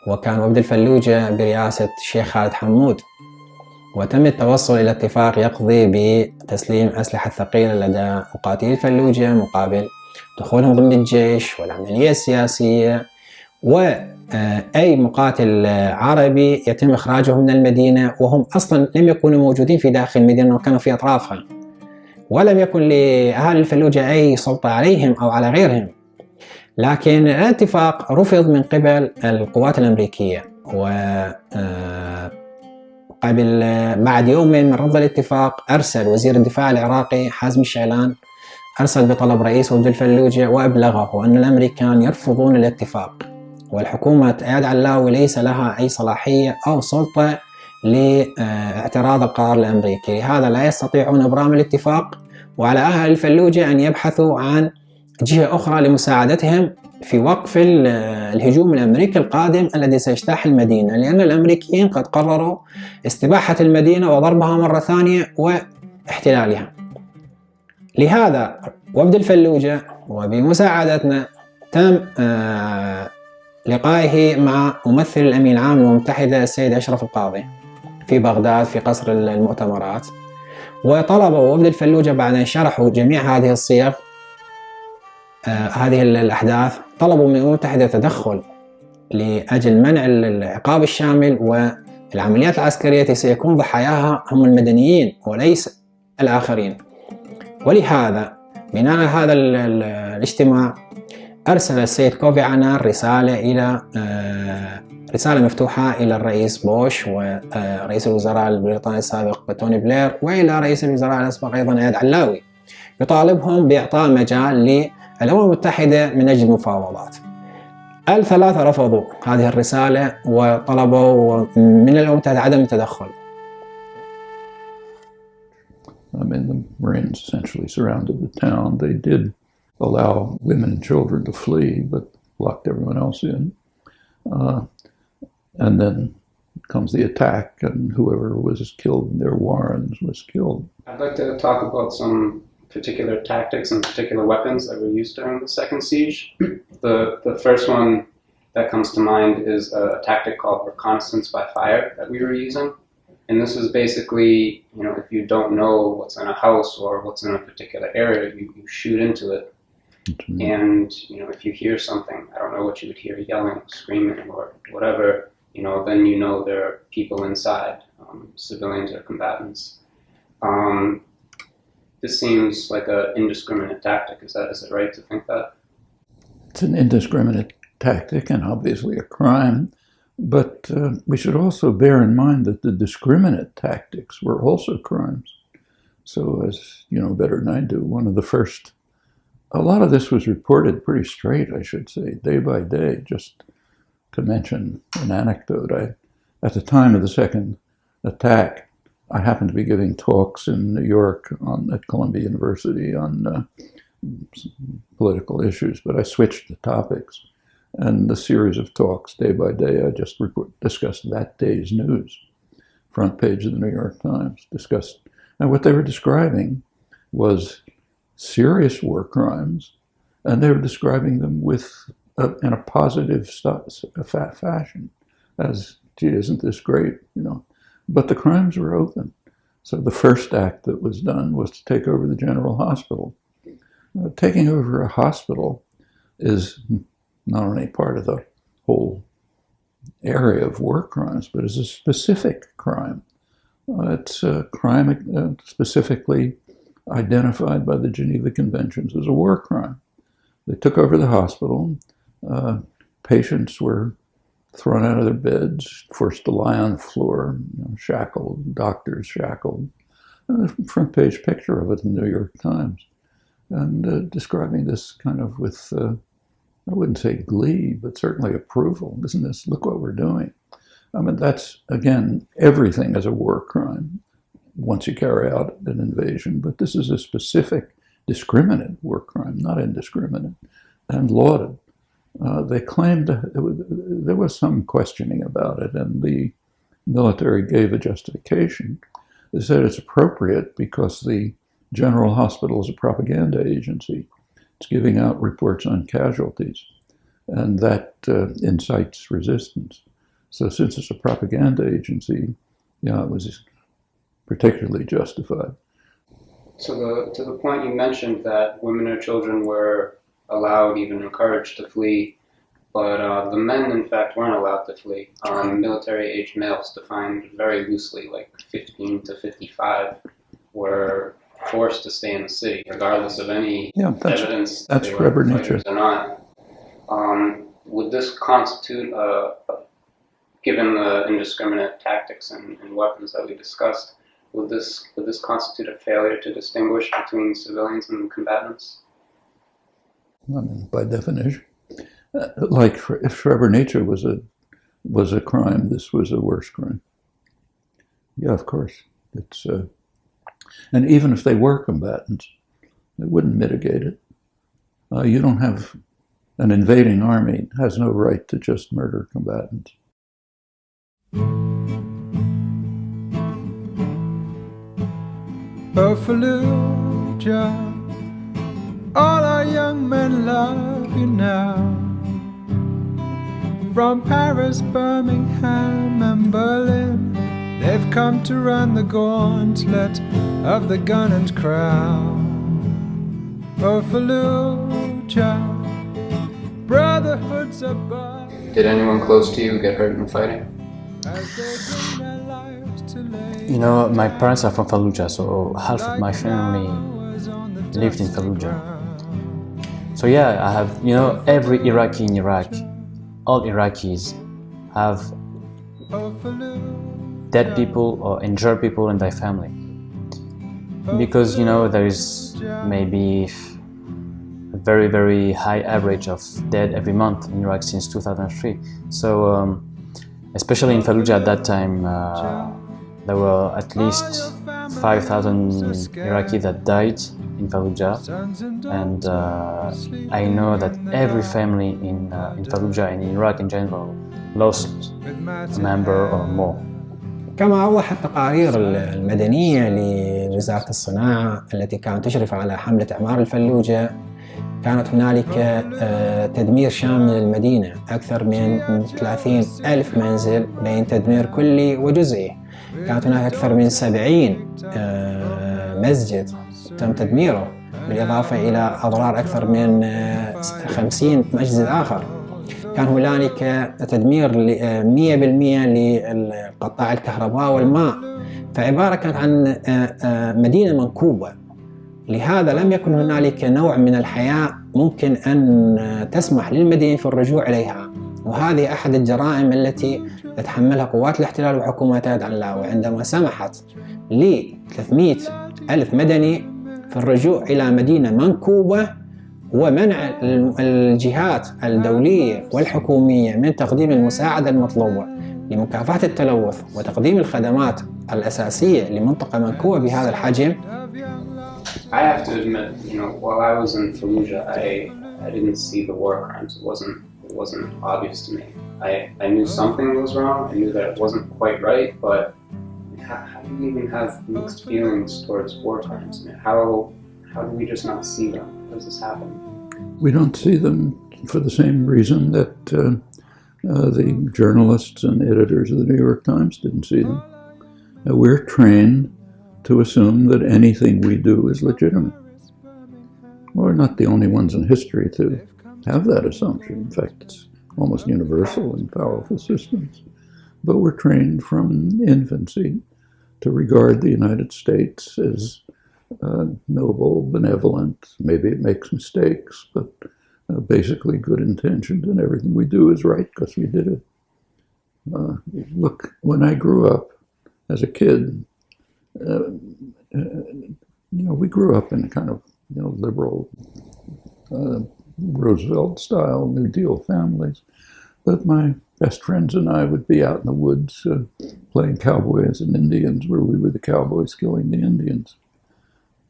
وكان وفد الفلوجة برئاسة الشيخ خالد حمود، وتم التوصل إلى اتفاق يقضي بتسليم أسلحة ثقيلة لدى مقاتلي الفلوجة مقابل دخولهم ضمن الجيش والعملية السياسية، وأي مقاتل عربي يتم إخراجه من المدينة وهم أصلا لم يكونوا موجودين في داخل المدينة وكانوا في أطرافها، ولم يكن لأهالي الفلوجة أي سلطة عليهم أو على غيرهم. لكن الاتفاق رفض من قبل القوات الأمريكية، بعد يومين من رفض الاتفاق أرسل وزير الدفاع العراقي حازم الشعلان أرسل بطلب رئيس وفد الفلوجة وأبلغه أن الأمريكان يرفضون الاتفاق، والحكومة عياد علاوي ليس لها أي صلاحية أو سلطة لاعتراض القرار الأمريكي، لهذا لا يستطيعون إبرام الاتفاق، وعلى أهل الفلوجة أن يبحثوا عن جهة أخرى لمساعدتهم في وقف الهجوم الأمريكي القادم الذي سيجتاح المدينة، لأن الأمريكيين قد قرروا استباحة المدينة وضربها مرة ثانية واحتلالها. لهذا وفد الفلوجة وبمساعدتنا تم لقائه مع ممثل الأمين العام للأمم المتحدة السيد أشرف القاضي في بغداد في قصر المؤتمرات، وطلبوا وفد الفلوجة بعد أن شرحوا جميع هذه الصيغ هذه الأحداث، طلبوا من الأمم المتحدة تدخل لأجل منع العقاب الشامل والعمليات العسكرية التي سيكون ضحاياها هم المدنيين وليس الآخرين. ولهذا بناء على هذا الاجتماع أرسل السيد كوفي عنان رسالة مفتوحة إلى الرئيس بوش ورئيس الوزراء البريطاني السابق توني بلير وإلى رئيس الوزراء الأسبق أيضا عياد علاوي، يطالبهم بإعطاء مجال للأمم المتحدة من أجل المفاوضات. الثلاثة رفضوا هذه الرسالة وطلبوا من الأمم المتحدة عدم التدخل. I mean, the Marines essentially surrounded the town. They did allow women and children to flee, but locked everyone else in. And then comes the attack, and whoever was killed in their warrens was killed. I'd like to talk about some particular tactics and particular weapons that were used during the second siege. The first one that comes to mind is a tactic called reconnaissance by fire that we were using. And this is basically, if you don't know what's in a house or what's in a particular area, you shoot into it. And, if you hear something, I don't know what you would hear, yelling, screaming, or whatever, then there are people inside, civilians or combatants. This seems like an indiscriminate tactic. Is it right to think that? It's an indiscriminate tactic and obviously a crime. But we should also bear in mind that the discriminate tactics were also crimes. So as you know better than I do, one of the first, a lot of this was reported pretty straight, I should say, day by day. Just to mention an anecdote, at the time of the second attack, I happened to be giving talks in New York at Columbia University on political issues, but I switched the topics. And the series of talks, day by day, I just discussed that day's news. Front page of the New York Times discussed. And what they were describing was serious war crimes, and they were describing them in a positive fashion, as, gee, isn't this great, But the crimes were open. So the first act that was done was to take over the General Hospital. Taking over a hospital is not only part of the whole area of war crimes, but is a specific crime. It's a crime specifically identified by the Geneva Conventions as a war crime. They took over the hospital. Patients were thrown out of their beds, forced to lie on the floor, shackled, doctors shackled. A front page picture of it in the New York Times. And describing this kind of with, I wouldn't say glee, but certainly approval. Isn't this, look what we're doing. I mean, that's, again, everything is a war crime once you carry out an invasion, but this is a specific discriminate war crime, not indiscriminate, and lauded. They claimed there was some questioning about it, and the military gave a justification. They said it's appropriate because the General Hospital is a propaganda agency. It's giving out reports on casualties, and that incites resistance. So since it's a propaganda agency, it was particularly justified. So to the point you mentioned that women or children were allowed, even encouraged to flee, but the men, in fact, weren't allowed to flee. Military-aged males, defined very loosely, like 15 to 55, were forced to stay in the city, regardless of any evidence that they were fighters or not. Would this constitute, given the indiscriminate tactics and weapons that we discussed, would this constitute a failure to distinguish between civilians and combatants? I mean, by definition, like if Srebrenica was a crime, this was a worse crime. Yeah, of course. It's and even if they were combatants, it wouldn't mitigate it. You don't have an invading army has no right to just murder combatants. Oh, Fallujah, all our young men love you now. From Paris, Birmingham, and Berlin, they've come to run the gauntlet of the gun and crown. Oh, Fallujah, brotherhood's above. Did anyone close to you get hurt in the fighting? You know, my parents are from Fallujah, so half of my family lived in Fallujah. So yeah, I have, every Iraqi in Iraq, all Iraqis have dead people or injured people in their family. Because, there is maybe a very, very high average of dead every month in Iraq since 2003. So, especially in Fallujah at that time, there were at least 5,000 Iraqis that died in Fallujah, and I know that every family in Fallujah and in Iraq in general lost a member or more. كما أوضحت التقارير المدنية لوزارة الصناعة التي كانت تشرف على حملة إعمار الفلوجة، كانت هنالك تدمير شامل للمدينة، أكثر من 30,000 منزل بين تدمير كلي وجزئي. كانت هناك أكثر من 70 مسجد تم تدميره، بالإضافة إلى أضرار أكثر من 50 مسجد آخر. كان هنالك تدمير 100% لقطاع الكهرباء والماء، فعبارة كانت عن مدينة منكوبة. لهذا لم يكن هنالك نوع من الحياة ممكن أن تسمح للمدينة في الرجوع إليها، وهذه أحد الجرائم التي تتحملها قوات الاحتلال وحكومة عدن لاوي عندما سمحت ل 300 ألف مدني في الرجوع إلى مدينة منكوبة، ومنع الجهات الدولية والحكومية من تقديم المساعدة المطلوبة لمكافحة التلوث وتقديم الخدمات الأساسية لمنطقة منكوبة بهذا الحجم. I have to admit, while I was in Fallujah, I didn't see the war crimes. It wasn't obvious to me. I knew something was wrong. I knew that it wasn't quite right, but how do you even have mixed feelings towards war crimes? How do we just not see them? How does this happen? We don't see them for the same reason that the journalists and editors of the New York Times didn't see them. We're trained to assume that anything we do is legitimate. We're not the only ones in history to have that assumption. In fact, it's almost universal in powerful systems. But we're trained from infancy to regard the United States as noble, benevolent. Maybe it makes mistakes, but basically good intentioned, and everything we do is right because we did it. Look, when I grew up as a kid, we grew up in a kind of liberal Roosevelt-style New Deal families, but my best friends and I would be out in the woods playing cowboys and Indians, where we were the cowboys killing the Indians.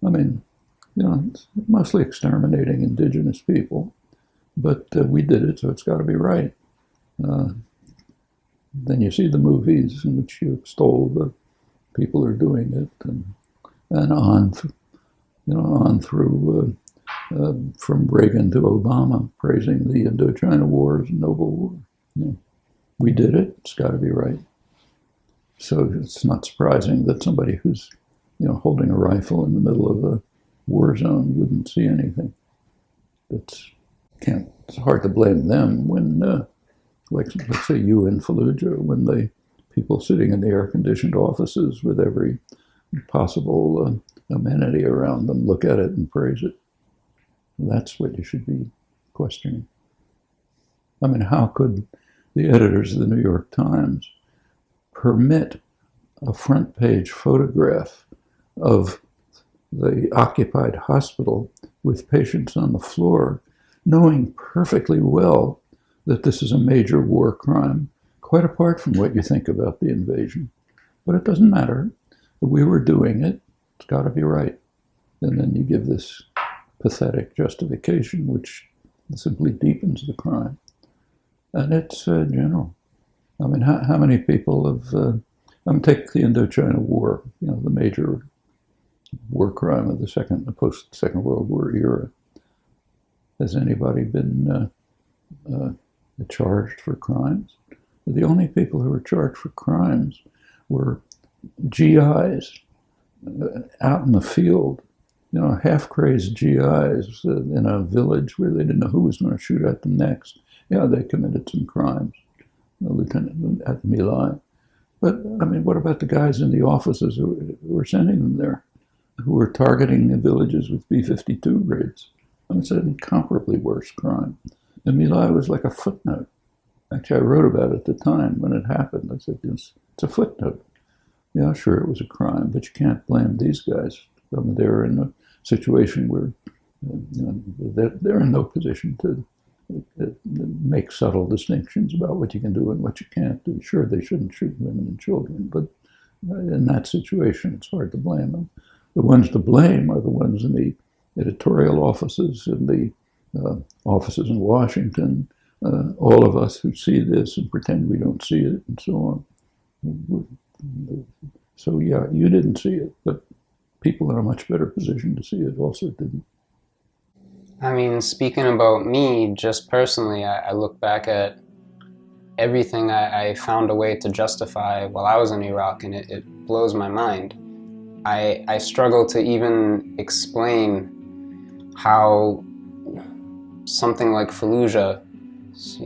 I mean, mostly exterminating indigenous people, but we did it, so it's got to be right. Then you see the movies in which you extol the people are doing it, and on through from Reagan to Obama, praising the Indochina War as a noble war. We did it, it's got to be right. So it's not surprising that somebody who's holding a rifle in the middle of a war zone wouldn't see anything. It's hard to blame them when, like let's say you in Fallujah, when the people sitting in the air-conditioned offices with every possible amenity around them look at it and praise it. That's what you should be questioning. I mean, how could the editors of the New York Times permit a front-page photograph of the occupied hospital with patients on the floor, knowing perfectly well that this is a major war crime, quite apart from what you think about the invasion? But it doesn't matter. We were doing it. It's got to be right. And then you give this pathetic justification, which simply deepens the crime. And it's general. I mean, how many people have... take the Indochina War, the major war crime of the post-Second World War era. Has anybody been charged for crimes? The only people who were charged for crimes were GIs out in the field, half-crazed GIs in a village where they didn't know who was going to shoot at them next. Yeah, they committed some crimes, Lieutenant at Milai. But, I mean, what about the guys in the offices who were sending them there, who were targeting the villages with B-52 raids? I mean, it's an incomparably worse crime. And Milai was like a footnote. Actually, I wrote about it at the time when it happened. I said, it's a footnote. Yeah, sure, it was a crime, but you can't blame these guys. I mean, they're in a situation where they're in no position to make subtle distinctions about what you can do and what you can't do. Sure, they shouldn't shoot women and children, but in that situation, it's hard to blame them. The ones to blame are the ones in the editorial offices and the offices in Washington, all of us who see this and pretend we don't see it, and so on. So yeah, you didn't see it, but people in a much better position to see it also didn't. I mean, speaking about me, just personally, I look back at everything I found a way to justify while I was in Iraq, and blows my mind. I struggle to even explain how something like Fallujah,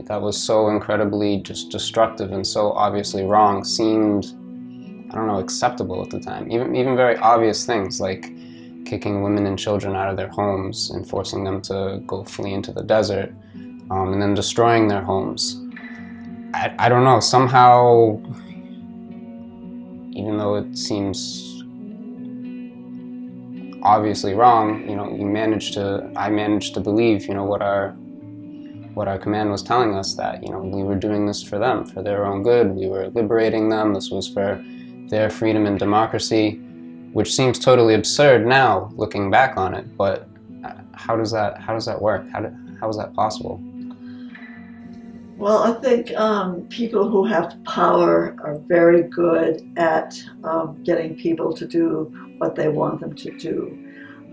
that was so incredibly just destructive and so obviously wrong, seemed, I don't know, acceptable at the time. Even very obvious things like kicking women and children out of their homes and forcing them to go flee into the desert, and then destroying their homes. I don't know, somehow, even though it seems obviously wrong, you know, I managed to believe, you know, what our command was telling us, that, you know, we were doing this for them, for their own good. We were liberating them. This was for their freedom and democracy, which seems totally absurd now, looking back on it. But how does that work? How is that possible? Well, I think people who have power are very good at getting people to do what they want them to do.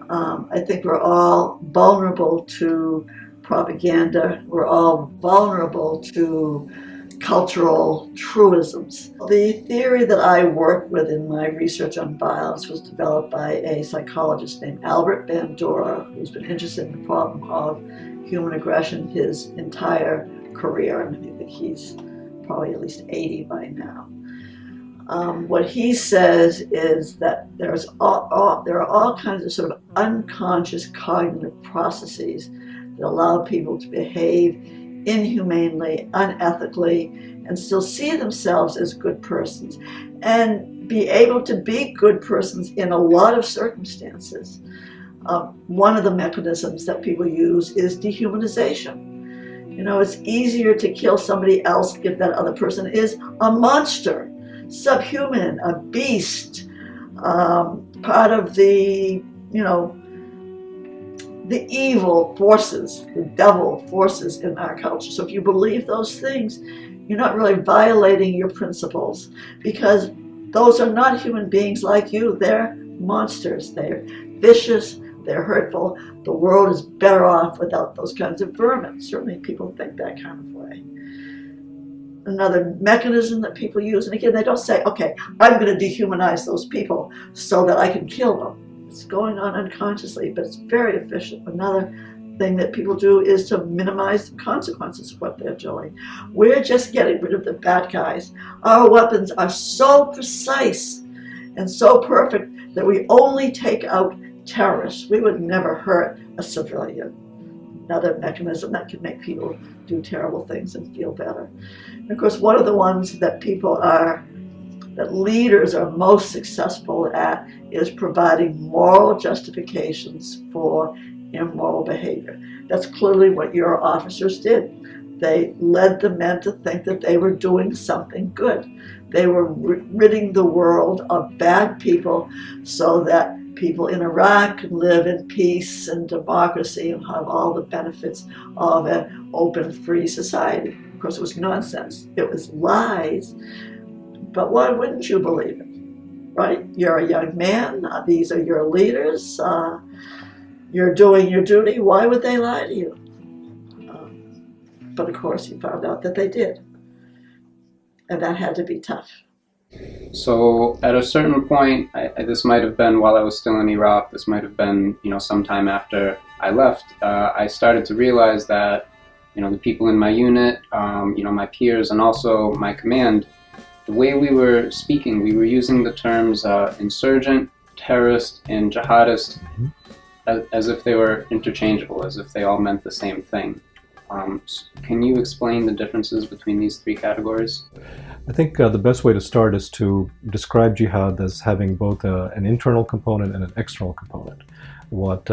I think we're all vulnerable to propaganda. We're all vulnerable to cultural truisms. The theory that I work with in my research on violence was developed by a psychologist named Albert Bandura, who's been interested in the problem of human aggression his entire career, and I think he's probably at least 80 by now. What he says is that there are all kinds of sort of unconscious cognitive processes that allow people to behave inhumanely, unethically, and still see themselves as good persons, and be able to be good persons in a lot of circumstances. One of the mechanisms that people use is dehumanization. You know, it's easier to kill somebody else if that other person is a monster, subhuman, a beast, part of the, you know, the evil forces, the devil forces in our culture. So if you believe those things, you're not really violating your principles, because those are not human beings like you. They're monsters. They're vicious. They're hurtful. The world is better off without those kinds of vermin. Certainly people think that kind of way. Another mechanism that people use, and again, they don't say, okay, I'm going to dehumanize those people so that I can kill them. It's going on unconsciously, but it's very efficient. Another thing that people do is to minimize the consequences of what they're doing. We're just getting rid of the bad guys. Our weapons are so precise and so perfect that we only take out terrorists. We would never hurt a civilian. Another mechanism that can make people do terrible things and feel better. And of course, one of the ones that that leaders are most successful at is providing moral justifications for immoral behavior. That's clearly what your officers did. They led the men to think that they were doing something good. They were ridding the world of bad people so that people in Iraq could live in peace and democracy and have all the benefits of an open, free society. Of course, it was nonsense. It was lies. But why wouldn't you believe it, right? You're a young man. These are your leaders. You're doing your duty. Why would they lie to you? But of course, you found out that they did. And that had to be tough. So at a certain point, this might have been while I was still in Iraq, this might have been, you know, sometime after I left, I started to realize that, you know, the people in my unit, you know, my peers, and also my command, the way we were speaking, we were using the terms insurgent, terrorist, and jihadist as if they were interchangeable, as if they all meant the same thing. Can you explain the differences between these three categories? I think the best way to start is to describe jihad as having both an internal component and an external component. What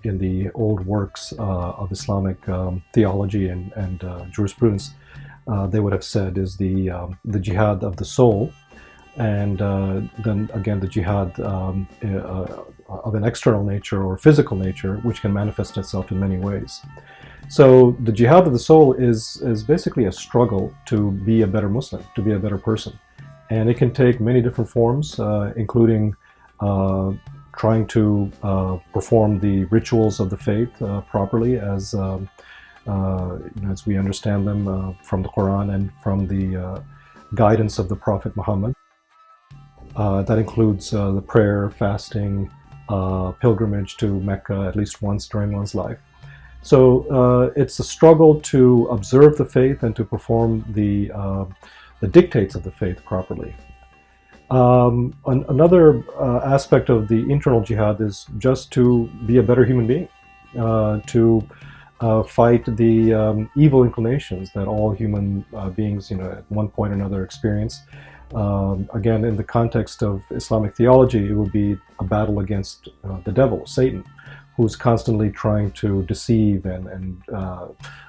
in the old works of Islamic theology and jurisprudence they would have said is the jihad of the soul, and then again the jihad of an external nature or physical nature, which can manifest itself in many ways. So the jihad of the soul is basically a struggle to be a better Muslim, to be a better person. And it can take many different forms, including trying to perform the rituals of the faith properly as we understand them from the Quran and from the guidance of the Prophet Muhammad. That includes the prayer, fasting, pilgrimage to Mecca at least once during one's life. So it's a struggle to observe the faith and to perform the dictates of the faith properly. Another aspect of the internal jihad is just to be a better human being, to fight the evil inclinations that all human beings, at one point or another experience. Again, in the context of Islamic theology, it would be a battle against the devil, Satan, who's constantly trying to deceive and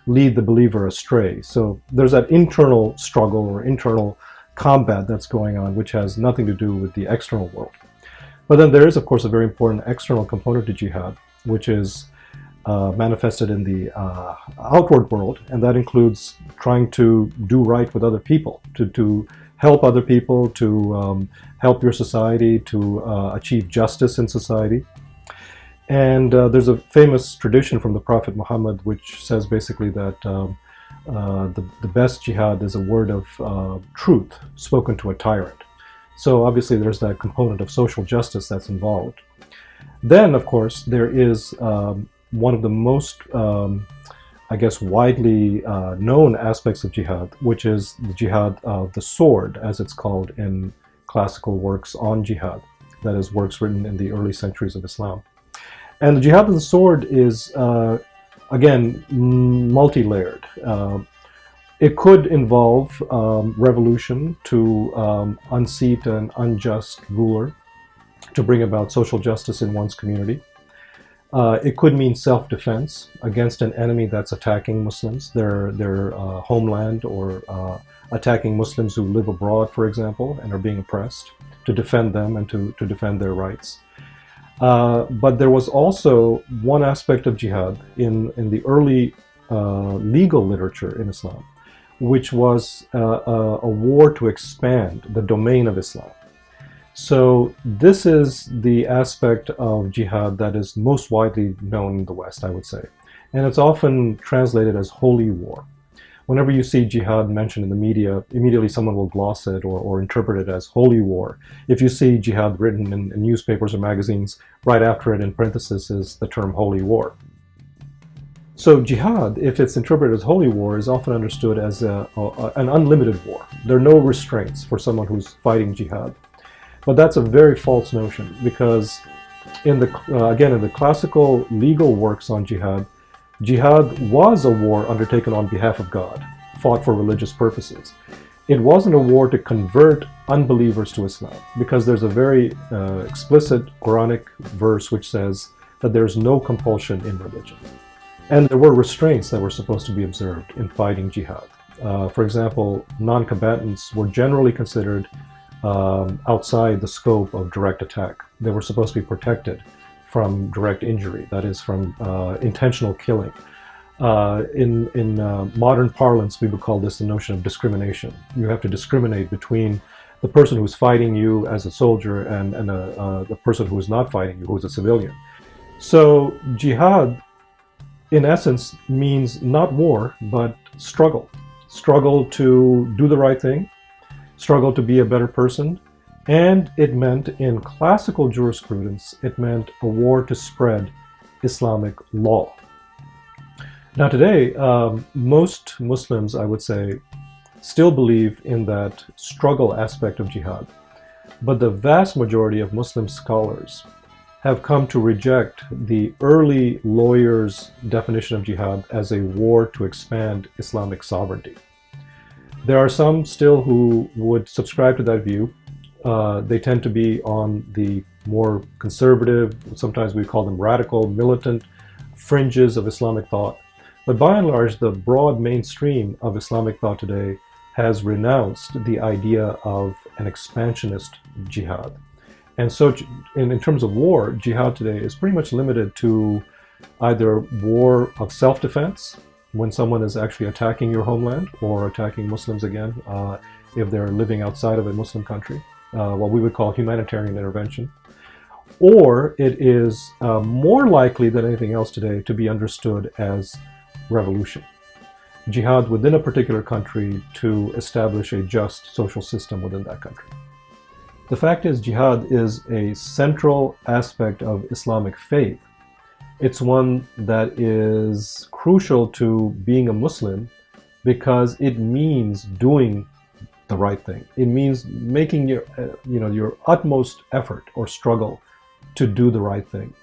lead the believer astray. So there's that internal struggle or internal combat that's going on, which has nothing to do with the external world. But then there is, of course, a very important external component to jihad, which is manifested in the outward world, and that includes trying to do right with other people, to help other people, to help your society, to achieve justice in society. And there's a famous tradition from the Prophet Muhammad which says basically that the best jihad is a word of truth spoken to a tyrant. So obviously there's that component of social justice that's involved. Then, of course, there is one of the most, widely known aspects of jihad, which is the jihad of the sword, as it's called in classical works on jihad, that is, works written in the early centuries of Islam. And the jihad of the sword is, again, multi-layered. It could involve revolution to unseat an unjust ruler, to bring about social justice in one's community. It could mean self-defense against an enemy that's attacking Muslims, their homeland, or attacking Muslims who live abroad, for example, and are being oppressed, to defend them and to defend their rights. But there was also one aspect of jihad in the early legal literature in Islam, which was a war to expand the domain of Islam. So this is the aspect of jihad that is most widely known in the West, I would say. And it's often translated as holy war. Whenever you see jihad mentioned in the media, immediately someone will gloss it or interpret it as holy war. If you see jihad written in newspapers or magazines, right after it in parentheses is the term holy war. So jihad, if it's interpreted as holy war, is often understood as an unlimited war. There are no restraints for someone who's fighting jihad. But that's a very false notion, because in the classical legal works on jihad, jihad was a war undertaken on behalf of God, fought for religious purposes. It wasn't a war to convert unbelievers to Islam, because there's a very explicit Quranic verse which says that there's no compulsion in religion. And there were restraints that were supposed to be observed in fighting jihad. For example, non-combatants were generally considered outside the scope of direct attack. They were supposed to be protected from direct injury, that is, from intentional killing. In modern parlance, we would call this the notion of discrimination. You have to discriminate between the person who's fighting you as a soldier and the person who is not fighting you, who is a civilian. So jihad, in essence, means not war, but struggle. Struggle to do the right thing, struggle to be a better person, and it meant, in classical jurisprudence, it meant a war to spread Islamic law. Now today, most Muslims, I would say, still believe in that struggle aspect of jihad, but the vast majority of Muslim scholars have come to reject the early lawyers' definition of jihad as a war to expand Islamic sovereignty. There are some still who would subscribe to that view. They tend to be on the more conservative, sometimes we call them radical, militant fringes of Islamic thought. But by and large, the broad mainstream of Islamic thought today has renounced the idea of an expansionist jihad. And so in terms of war, jihad today is pretty much limited to either war of self-defense, when someone is actually attacking your homeland, or attacking Muslims again, if they're living outside of a Muslim country, what we would call humanitarian intervention. Or it is more likely than anything else today to be understood as revolution. Jihad within a particular country to establish a just social system within that country. The fact is, jihad is a central aspect of Islamic faith. It's one that is crucial to being a Muslim because it means doing the right thing. It means making your utmost effort or struggle to do the right thing.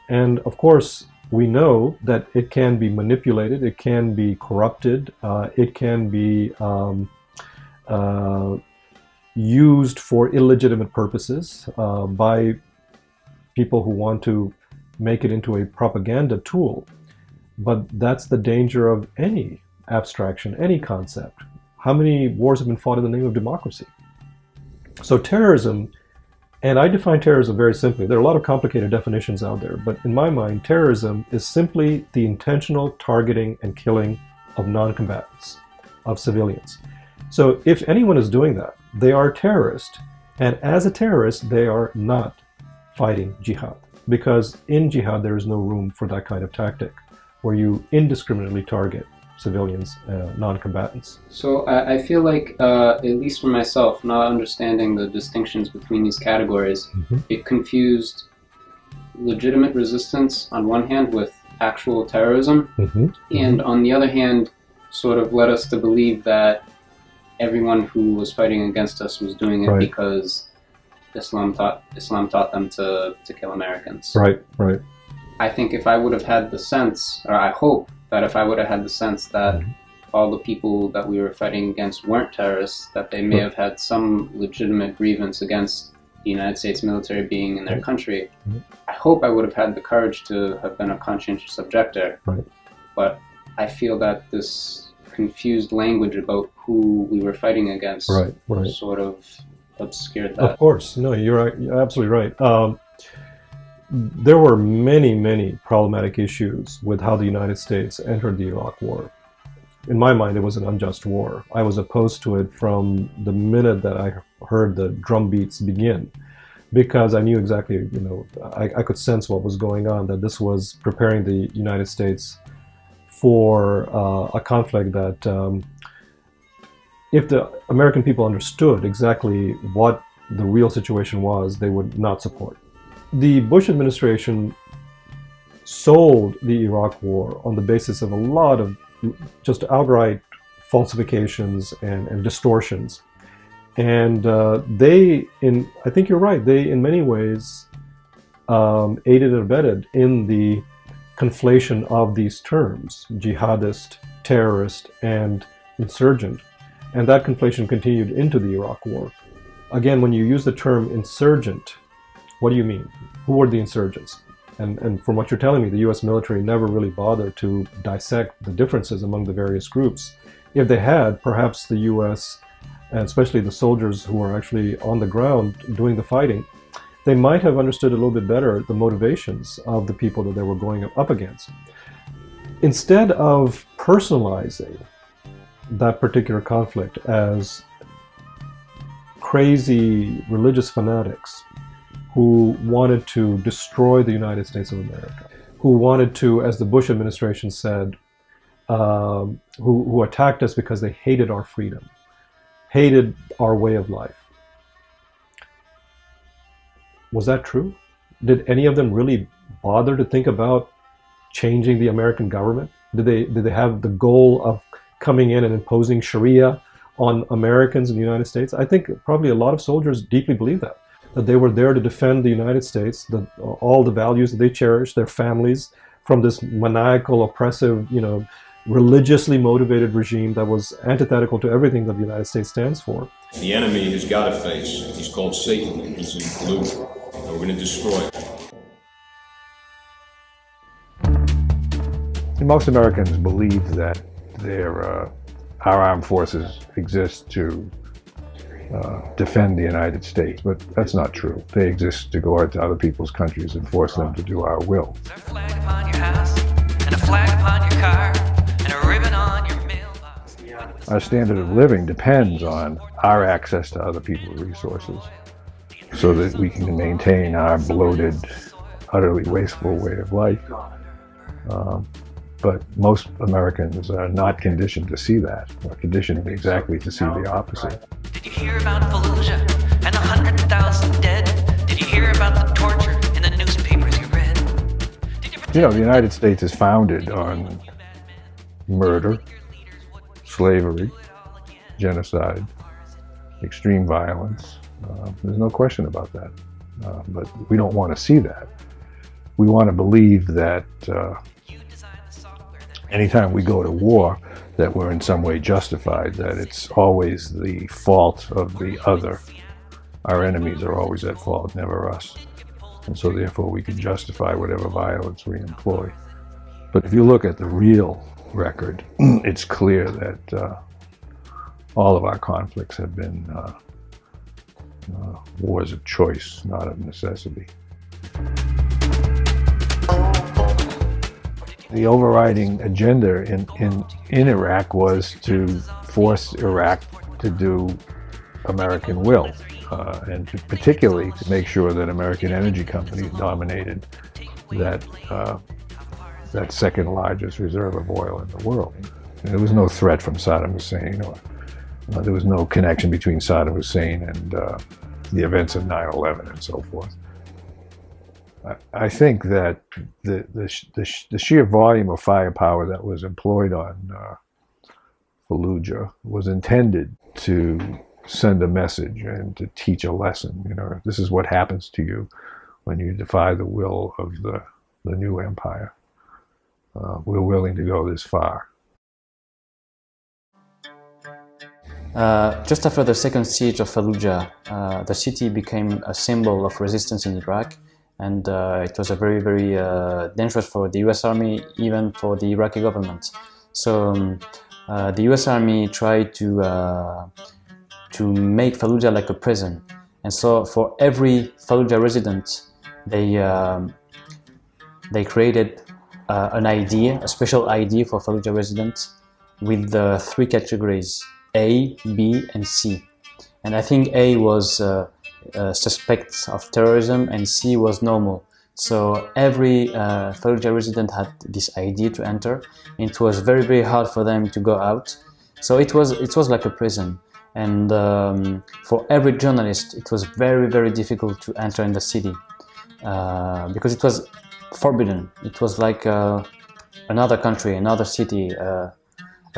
And of course, we know that it can be manipulated, it can be corrupted, it can be used for illegitimate purposes by people who want to make it into a propaganda tool. But that's the danger of any abstraction, any concept. How many wars have been fought in the name of democracy? So terrorism, and I define terrorism very simply. There are a lot of complicated definitions out there, but in my mind, terrorism is simply the intentional targeting and killing of non-combatants, of civilians. So if anyone is doing that, they are a terrorist, and as a terrorist, they are not fighting jihad, because in jihad there is no room for that kind of tactic, where you indiscriminately target civilians, non-combatants. So I feel like, at least for myself, not understanding the distinctions between these categories, it confused legitimate resistance on one hand with actual terrorism, and on the other hand, sort of led us to believe that everyone who was fighting against us was doing it because Islam taught them to kill Americans. Right. I think if I would have had the sense, or I hope that if I would have had the sense that all the people that we were fighting against weren't terrorists, that they may have had some legitimate grievance against the United States military being in their country, I hope I would have had the courage to have been a conscientious objector. But I feel that this confused language about who we were fighting against sort of obscured that. Of course. No, you're absolutely right. There were many problematic issues with how the United States entered the Iraq War. In my mind, it was an unjust war. I was opposed to it from the minute that I heard the drum beats begin, because I knew exactly, I could sense what was going on, that this was preparing the United States for a conflict that if the American people understood exactly what the real situation was, they would not support. The Bush administration sold the Iraq War on the basis of a lot of just outright falsifications and distortions. And I think you're right, they in many ways aided and abetted in the conflation of these terms, jihadist, terrorist, and insurgent. And that conflation continued into the Iraq War. Again, when you use the term insurgent, what do you mean? Who were the insurgents? And from what you're telling me, the US military never really bothered to dissect the differences among the various groups. If they had, perhaps the US, and especially the soldiers who were actually on the ground doing the fighting, they might have understood a little bit better the motivations of the people that they were going up against. Instead of personalizing that particular conflict as crazy religious fanatics who wanted to destroy the United States of America, who wanted to, as the Bush administration said, who attacked us because they hated our freedom, hated our way of life. Was that true? Did any of them really bother to think about changing the American government? Did they have the goal of coming in and imposing Sharia on Americans in the United States? I think probably a lot of soldiers deeply believe that they were there to defend the United States, all the values that they cherish, their families, from this maniacal, oppressive, religiously motivated regime that was antithetical to everything that the United States stands for. The enemy has got a face. He's called Satan, and he's in blue, and we're going to destroy him. Most Americans believe that our armed forces exist to defend the United States, but that's not true. They exist to go out to other people's countries and force them to do our will. A flag upon your house, and a flag upon your car, and a ribbon on your mailbox. Our standard of living depends on our access to other people's resources so that we can maintain our bloated, utterly wasteful way of life. But most Americans are not conditioned to see that, or conditioned exactly to see the opposite. Did you hear about Fallujah and 100,000 You know, the United States is founded on murder, slavery, genocide, extreme violence. There's no question about that. But we don't want to see that. We want to believe that anytime we go to war, that we're in some way justified, that it's always the fault of the other. Our enemies are always at fault, never us. And so therefore we can justify whatever violence we employ. But if you look at the real record, it's clear that all of our conflicts have been wars of choice, not of necessity. The overriding agenda in Iraq was to force Iraq to do American will, and particularly to make sure that American energy companies dominated that second largest reserve of oil in the world. And there was no threat from Saddam Hussein, or there was no connection between Saddam Hussein and the events of 9/11 and so forth. I think that the sheer volume of firepower that was employed on Fallujah was intended to send a message and to teach a lesson. You know, this is what happens to you when you defy the will of the new empire. We're willing to go this far. Just after the second siege of Fallujah, the city became a symbol of resistance in Iraq, and it was a very, very dangerous for the US Army, even for the Iraqi government. So the US Army tried to make Fallujah like a prison, and so for every Fallujah resident, they created an ID, a special ID for Fallujah residents, with the three categories: A, B, and C. And I think A was suspects of terrorism, and C was normal. So every Fallujah resident had this ID to enter. It was very, very hard for them to go out. So it was like a prison. And for every journalist, it was very, very difficult to enter in the city because it was forbidden. It was like another country, another city,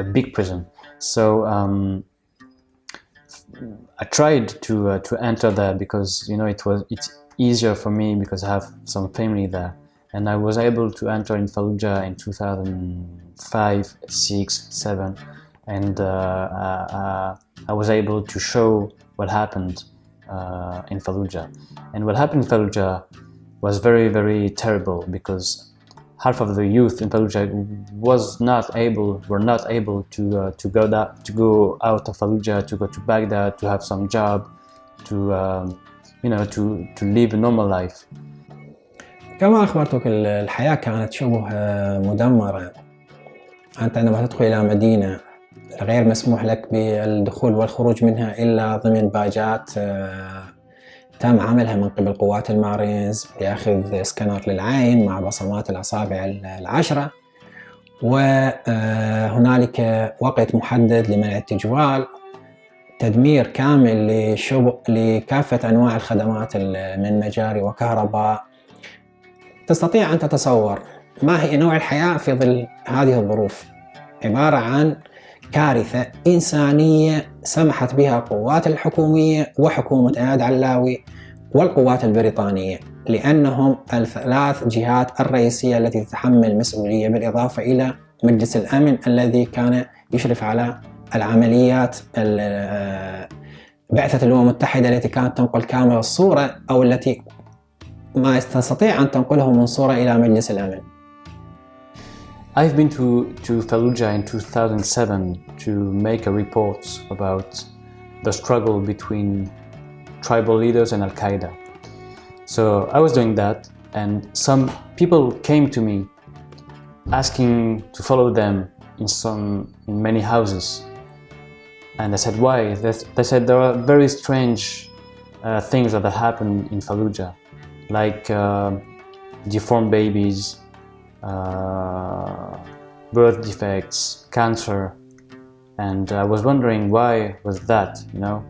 a big prison. So I tried to enter there because, you know, it's easier for me because I have some family there, and I was able to enter in Fallujah in 2005, 6, 7, and I was able to show what happened in Fallujah. And what happened in Fallujah was very, very terrible because half of the youth in Fallujah were not able to go out of Fallujah, to go to Baghdad, to have some job, to live a normal life. كما أخبرتك الحياة كانت شبه مدمرة. أنت عندما تدخل إلى مدينة غير مسموح لك بالدخول والخروج منها إلا ضمن باجات تم عملها من قبل قوات المارينز بأخذ سكانر للعين مع بصمات الأصابع 10، وهنالك وقت محدد لمنع التجوال، تدمير كامل لكافة أنواع الخدمات من مجاري وكهرباء. تستطيع أن تتصور ما هي نوع الحياة في ظل هذه الظروف. عبارة عن كارثة إنسانية سمحت بها القوات الحكومية وحكومة إياد علاوي والقوات البريطانية، لأنهم الثلاث جهات الرئيسية التي تتحمل مسؤولية، بالإضافة إلى مجلس الأمن الذي كان يشرف على العمليات. بعثة الأمم المتحدة التي كانت تنقل كامل الصورة، أو التي ما تستطيع أن تنقله من صورة إلى مجلس الأمن. I've been to Fallujah in 2007 to make a report about the struggle between tribal leaders and Al-Qaeda. So I was doing that, and some people came to me asking to follow them in many houses. And I said, why? They said there are very strange things that happen in Fallujah, like deformed babies, birth defects, cancer, and I was wondering why was that, you know.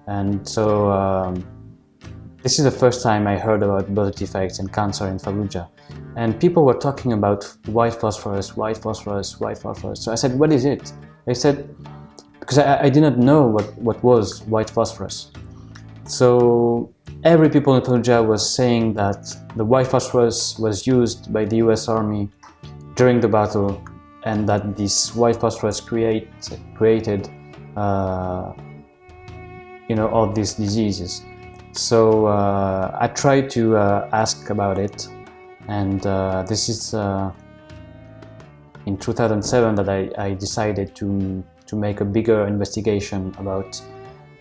And so This is the first time I heard about birth defects and cancer in Fallujah. And people were talking about white phosphorus, white phosphorus, white phosphorus. So I said, what is it? They said, because I did not know what was white phosphorus. So every people in Fallujah was saying that the white phosphorus was used by the US Army during the battle, and that this white phosphorus created all these diseases. So I tried to ask about it, and this is in 2007 that I decided to make a bigger investigation about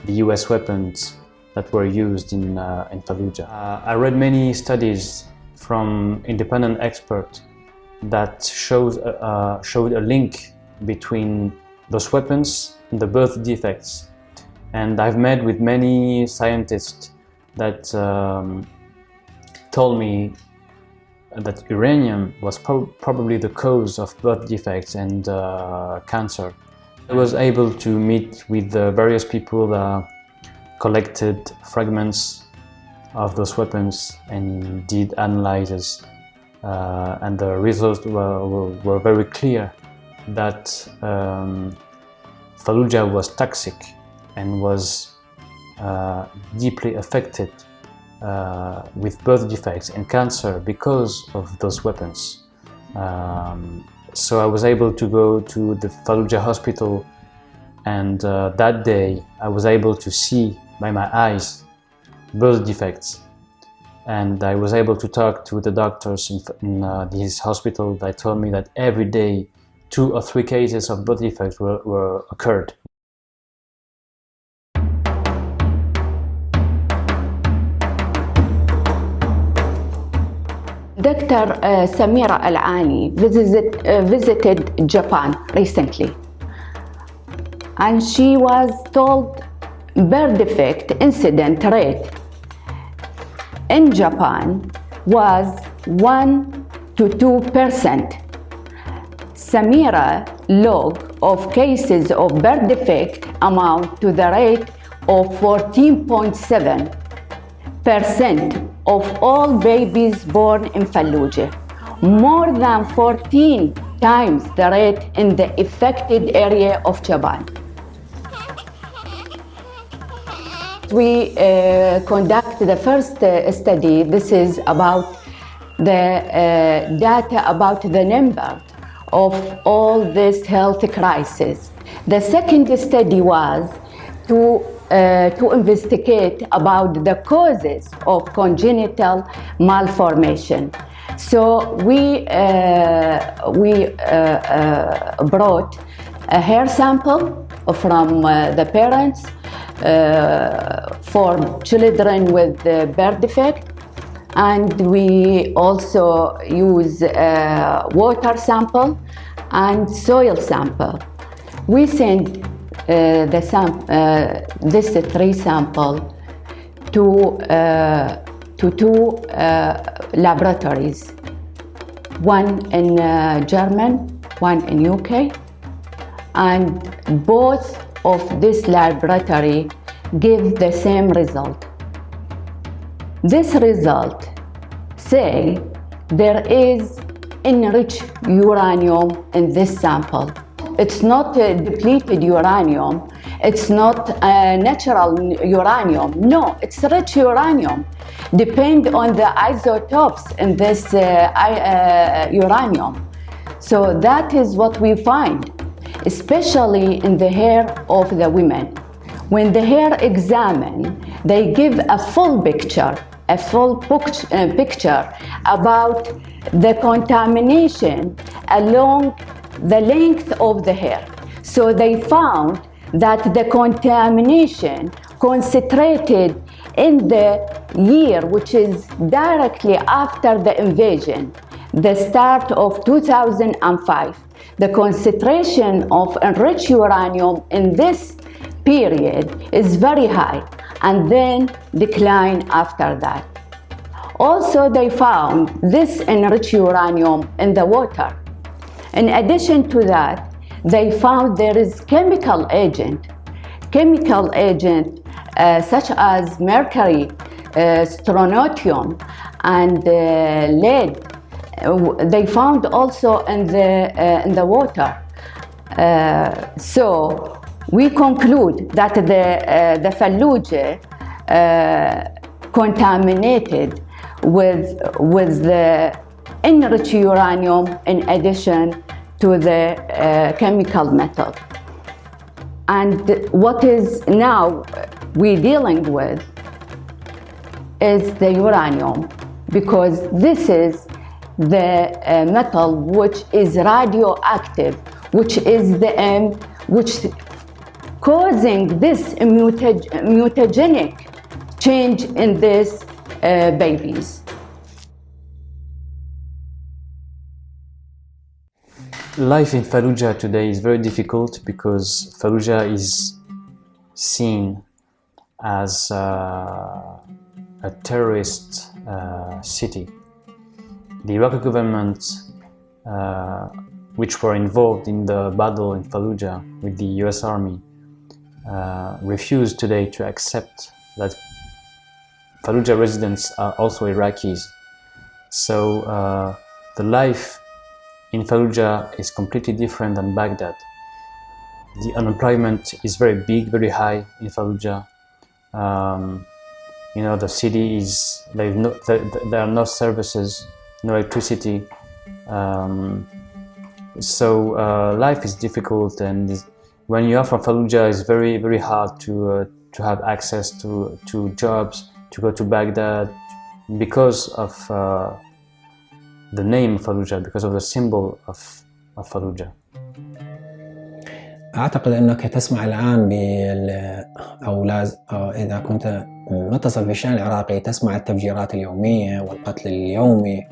the US weapons that were used in Fallujah. I read many studies from independent experts that showed a link between those weapons and the birth defects. And I've met with many scientists that told me that uranium was probably the cause of birth defects and cancer. I was able to meet with various people that collected fragments of those weapons and did analyses. And the results were very clear that Fallujah was toxic and was deeply affected with birth defects and cancer because of those weapons. So I was able to go to the Fallujah hospital, and that day I was able to see by my eyes birth defects. And I was able to talk to the doctors in this hospital that told me that every day 2 or 3 cases of birth defects were occurred. Dr. Samira Al-Ani visited Japan recently, and she was told birth defect incident rate in Japan was 1 to 2%. Samira log of cases of birth defect amount to the rate of 14.7% of all babies born in Fallujah, more than 14 times the rate in the affected area of Japan. We conduct the first study. This is about the data about the number of all this health crisis. The second study was to investigate about the causes of congenital malformation. So we brought a hair sample from the parents for children with birth defect, and we also use water sample and soil sample. We send this 3 sample to 2 laboratories, one in German, one in UK, and both of this laboratory give the same result. This result say there is enriched uranium in this sample. It's not depleted uranium, it's not natural uranium. No, it's rich uranium. Depend on the isotopes in this uranium. So that is what we find, especially in the hair of the women. When the hair examine, they give a full picture about the contamination along the length of the hair. So they found that the contamination concentrated in the year which is directly after the invasion, the start of 2005. The concentration of enriched uranium in this period is very high and then decline after that. Also, they found this enriched uranium in the water. In addition to that, they found there is chemical agent such as mercury strontium and lead. They found also in the water. So we conclude that the Fallujah contaminated with the enriched uranium in addition to the chemical metal. And what is now we're dealing with is the uranium, because this is the metal which is radioactive, which is which causing this mutagenic change in these babies. Life in Fallujah today is very difficult because Fallujah is seen as a terrorist city. The Iraqi government, which were involved in the battle in Fallujah with the US Army, refused today to accept that Fallujah residents are also Iraqis. So the life in Fallujah is completely different than Baghdad. The unemployment is very big, very high in Fallujah. The city is, there are no services, no electricity. So life is difficult, and when you are from Fallujah, it's very, very hard to have access to jobs, to go to Baghdad, because of the name Fallujah, because of the symbol of Fallujah. أعتقد أنك تسمع الآن أو إذا كنت متصل بالشأن العراقي تسمع التفجيرات اليومية والقتل اليومي،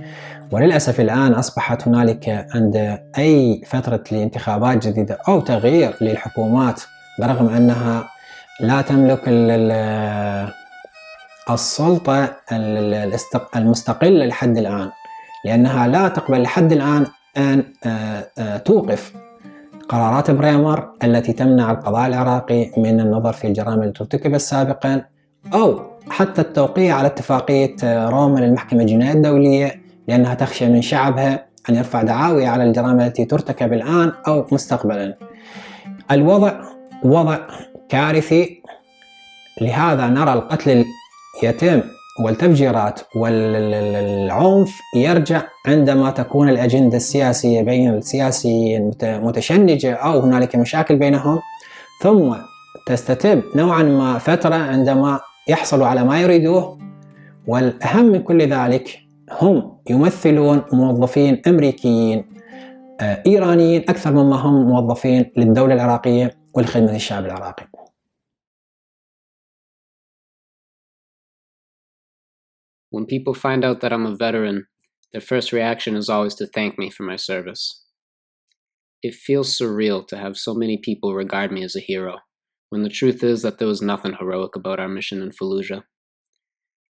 وللأسف الآن أصبحت هنالك عند أي فترة لانتخابات جديدة أو تغيير للحكومات، برغم أنها لا تملك السلطة المستقلة لحد الآن، لأنها لا تقبل لحد الآن أن توقف قرارات بريمر التي تمنع القضاء العراقي من النظر في الجرائم التي ارتكبت سابقا، أو حتى التوقيع على اتفاقية روما للمحكمة الجنائية الدولية، لأنها تخشى من شعبها أن يرفع دعاوى على الجرائم التي ترتكب الآن أو مستقبلا. الوضع وضع كارثي، لهذا نرى القتل يتم والتفجيرات والعنف يرجع عندما تكون الأجندة السياسية بين السياسيين متشنجة أو هنالك مشاكل بينهم، ثم تستتب نوعا ما فترة عندما يحصلوا على ما يريدوه. والأهم من كل ذلك هم يمثلون موظفين أمريكيين إيرانيين أكثر مما هم موظفين للدولة العراقية ولخدمة الشعب العراقي. When people find out that I'm a veteran, their first reaction is always to thank me for my service. It feels surreal to have so many people regard me as a hero, when the truth is that there was nothing heroic about our mission in Fallujah.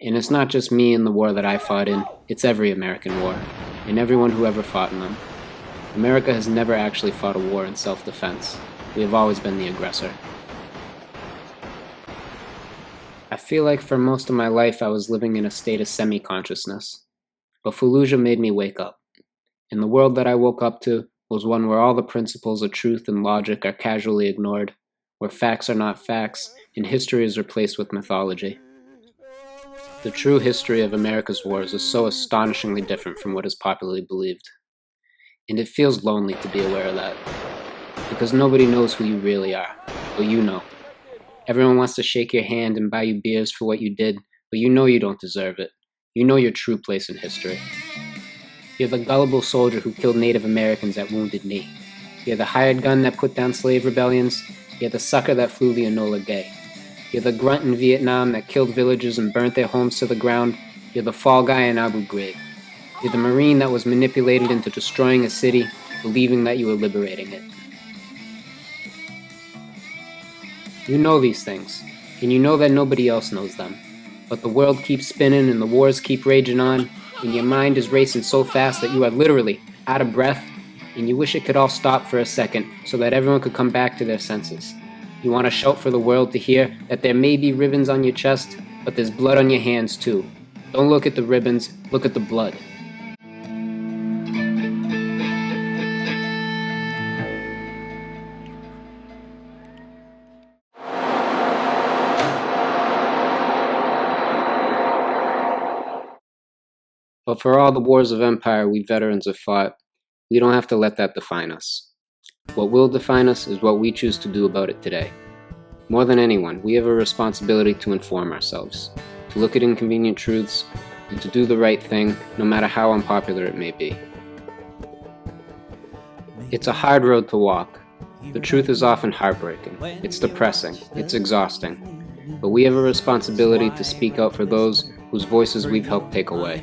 And it's not just me in the war that I fought in, it's every American war, and everyone who ever fought in them. America has never actually fought a war in self-defense. We have always been the aggressor. I feel like for most of my life I was living in a state of semi-consciousness. But Fallujah made me wake up. And the world that I woke up to was one where all the principles of truth and logic are casually ignored, where facts are not facts, and history is replaced with mythology. The true history of America's wars is so astonishingly different from what is popularly believed. And it feels lonely to be aware of that. Because nobody knows who you really are, but you know. Everyone wants to shake your hand and buy you beers for what you did, but you know you don't deserve it. You know your true place in history. You're the gullible soldier who killed Native Americans at Wounded Knee. You're the hired gun that put down slave rebellions. You're the sucker that flew the Enola Gay. You're the grunt in Vietnam that killed villagers and burnt their homes to the ground. You're the fall guy in Abu Ghraib. You're the Marine that was manipulated into destroying a city, believing that you were liberating it. You know these things, and you know that nobody else knows them. But the world keeps spinning and the wars keep raging on, and your mind is racing so fast that you are literally out of breath, and you wish it could all stop for a second so that everyone could come back to their senses. You want to shout for the world to hear that there may be ribbons on your chest, But there's blood on your hands too. Don't look at the ribbons, look at the blood. But for all the wars of empire we veterans have fought, we don't have to let that define us. What will define us is what we choose to do about it today. More than anyone, we have a responsibility to inform ourselves, to look at inconvenient truths, and to do the right thing, no matter how unpopular it may be. It's a hard road to walk. The truth is often heartbreaking. It's depressing. It's exhausting. But we have a responsibility to speak out for those whose voices we've helped take away.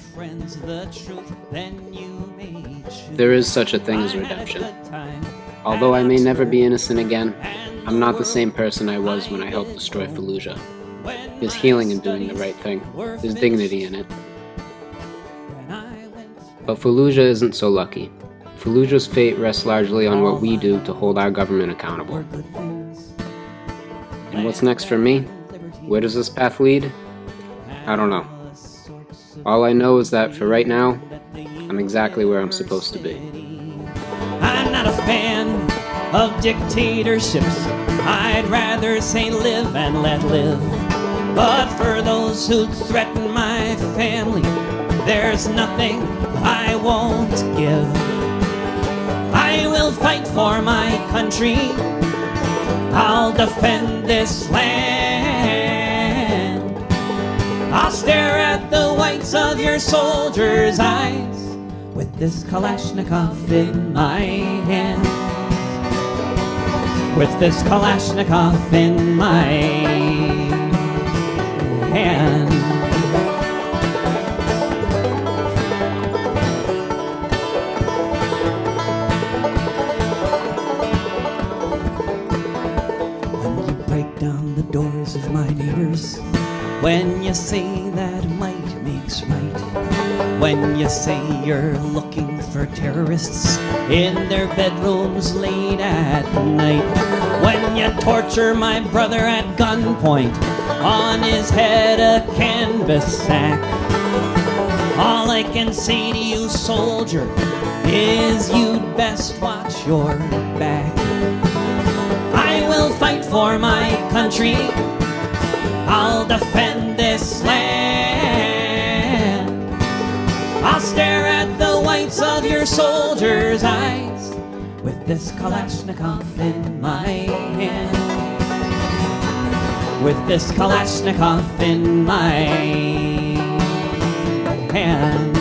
There is such a thing as redemption. Although I may never be innocent again, I'm not the same person I was when I helped destroy Fallujah. There's healing in doing the right thing. There's dignity in it. But Fallujah isn't so lucky. Fallujah's fate rests largely on what we do to hold our government accountable. And what's next for me? Where does this path lead? I don't know. All I know is that for right now, I'm exactly where I'm supposed to be. I'm not a fan of dictatorships. I'd rather say live and let live. But for those who threaten my family, there's nothing I won't give. I will fight for my country. I'll defend this land. I'll stare at the whites of your soldiers' eyes with this Kalashnikov in my hand. With this Kalashnikov in my hand. When you break down the doors of my neighbors, when you say that might makes right, when you say you're looking for terrorists in their bedrooms late at night, when you torture my brother at gunpoint, on his head a canvas sack, all I can say to you, soldier, is you'd best watch your back. I will fight for my country. I'll defend this land. I'll stare at the whites of your soldiers' eyes with this Kalashnikov in my hand. With this Kalashnikov in my hand.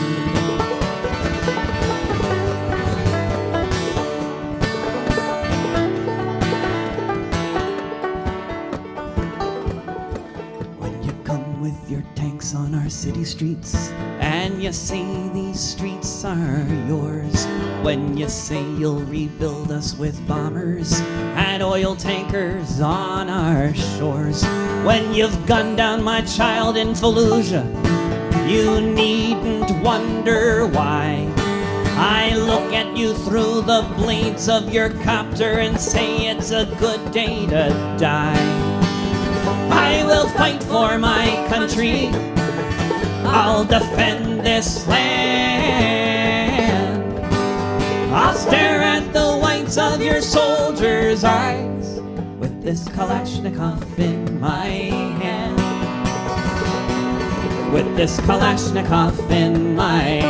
On our city streets, and you say these streets are yours, when you say you'll rebuild us with bombers and oil tankers on our shores, when you've gunned down my child in Fallujah, you needn't wonder why. I look at you through the blades of your copter and say it's a good day to die. I will fight for my country. I'll defend this land. I'll stare at the whites of your soldiers' eyes with this Kalashnikov in my hand. With this Kalashnikov in my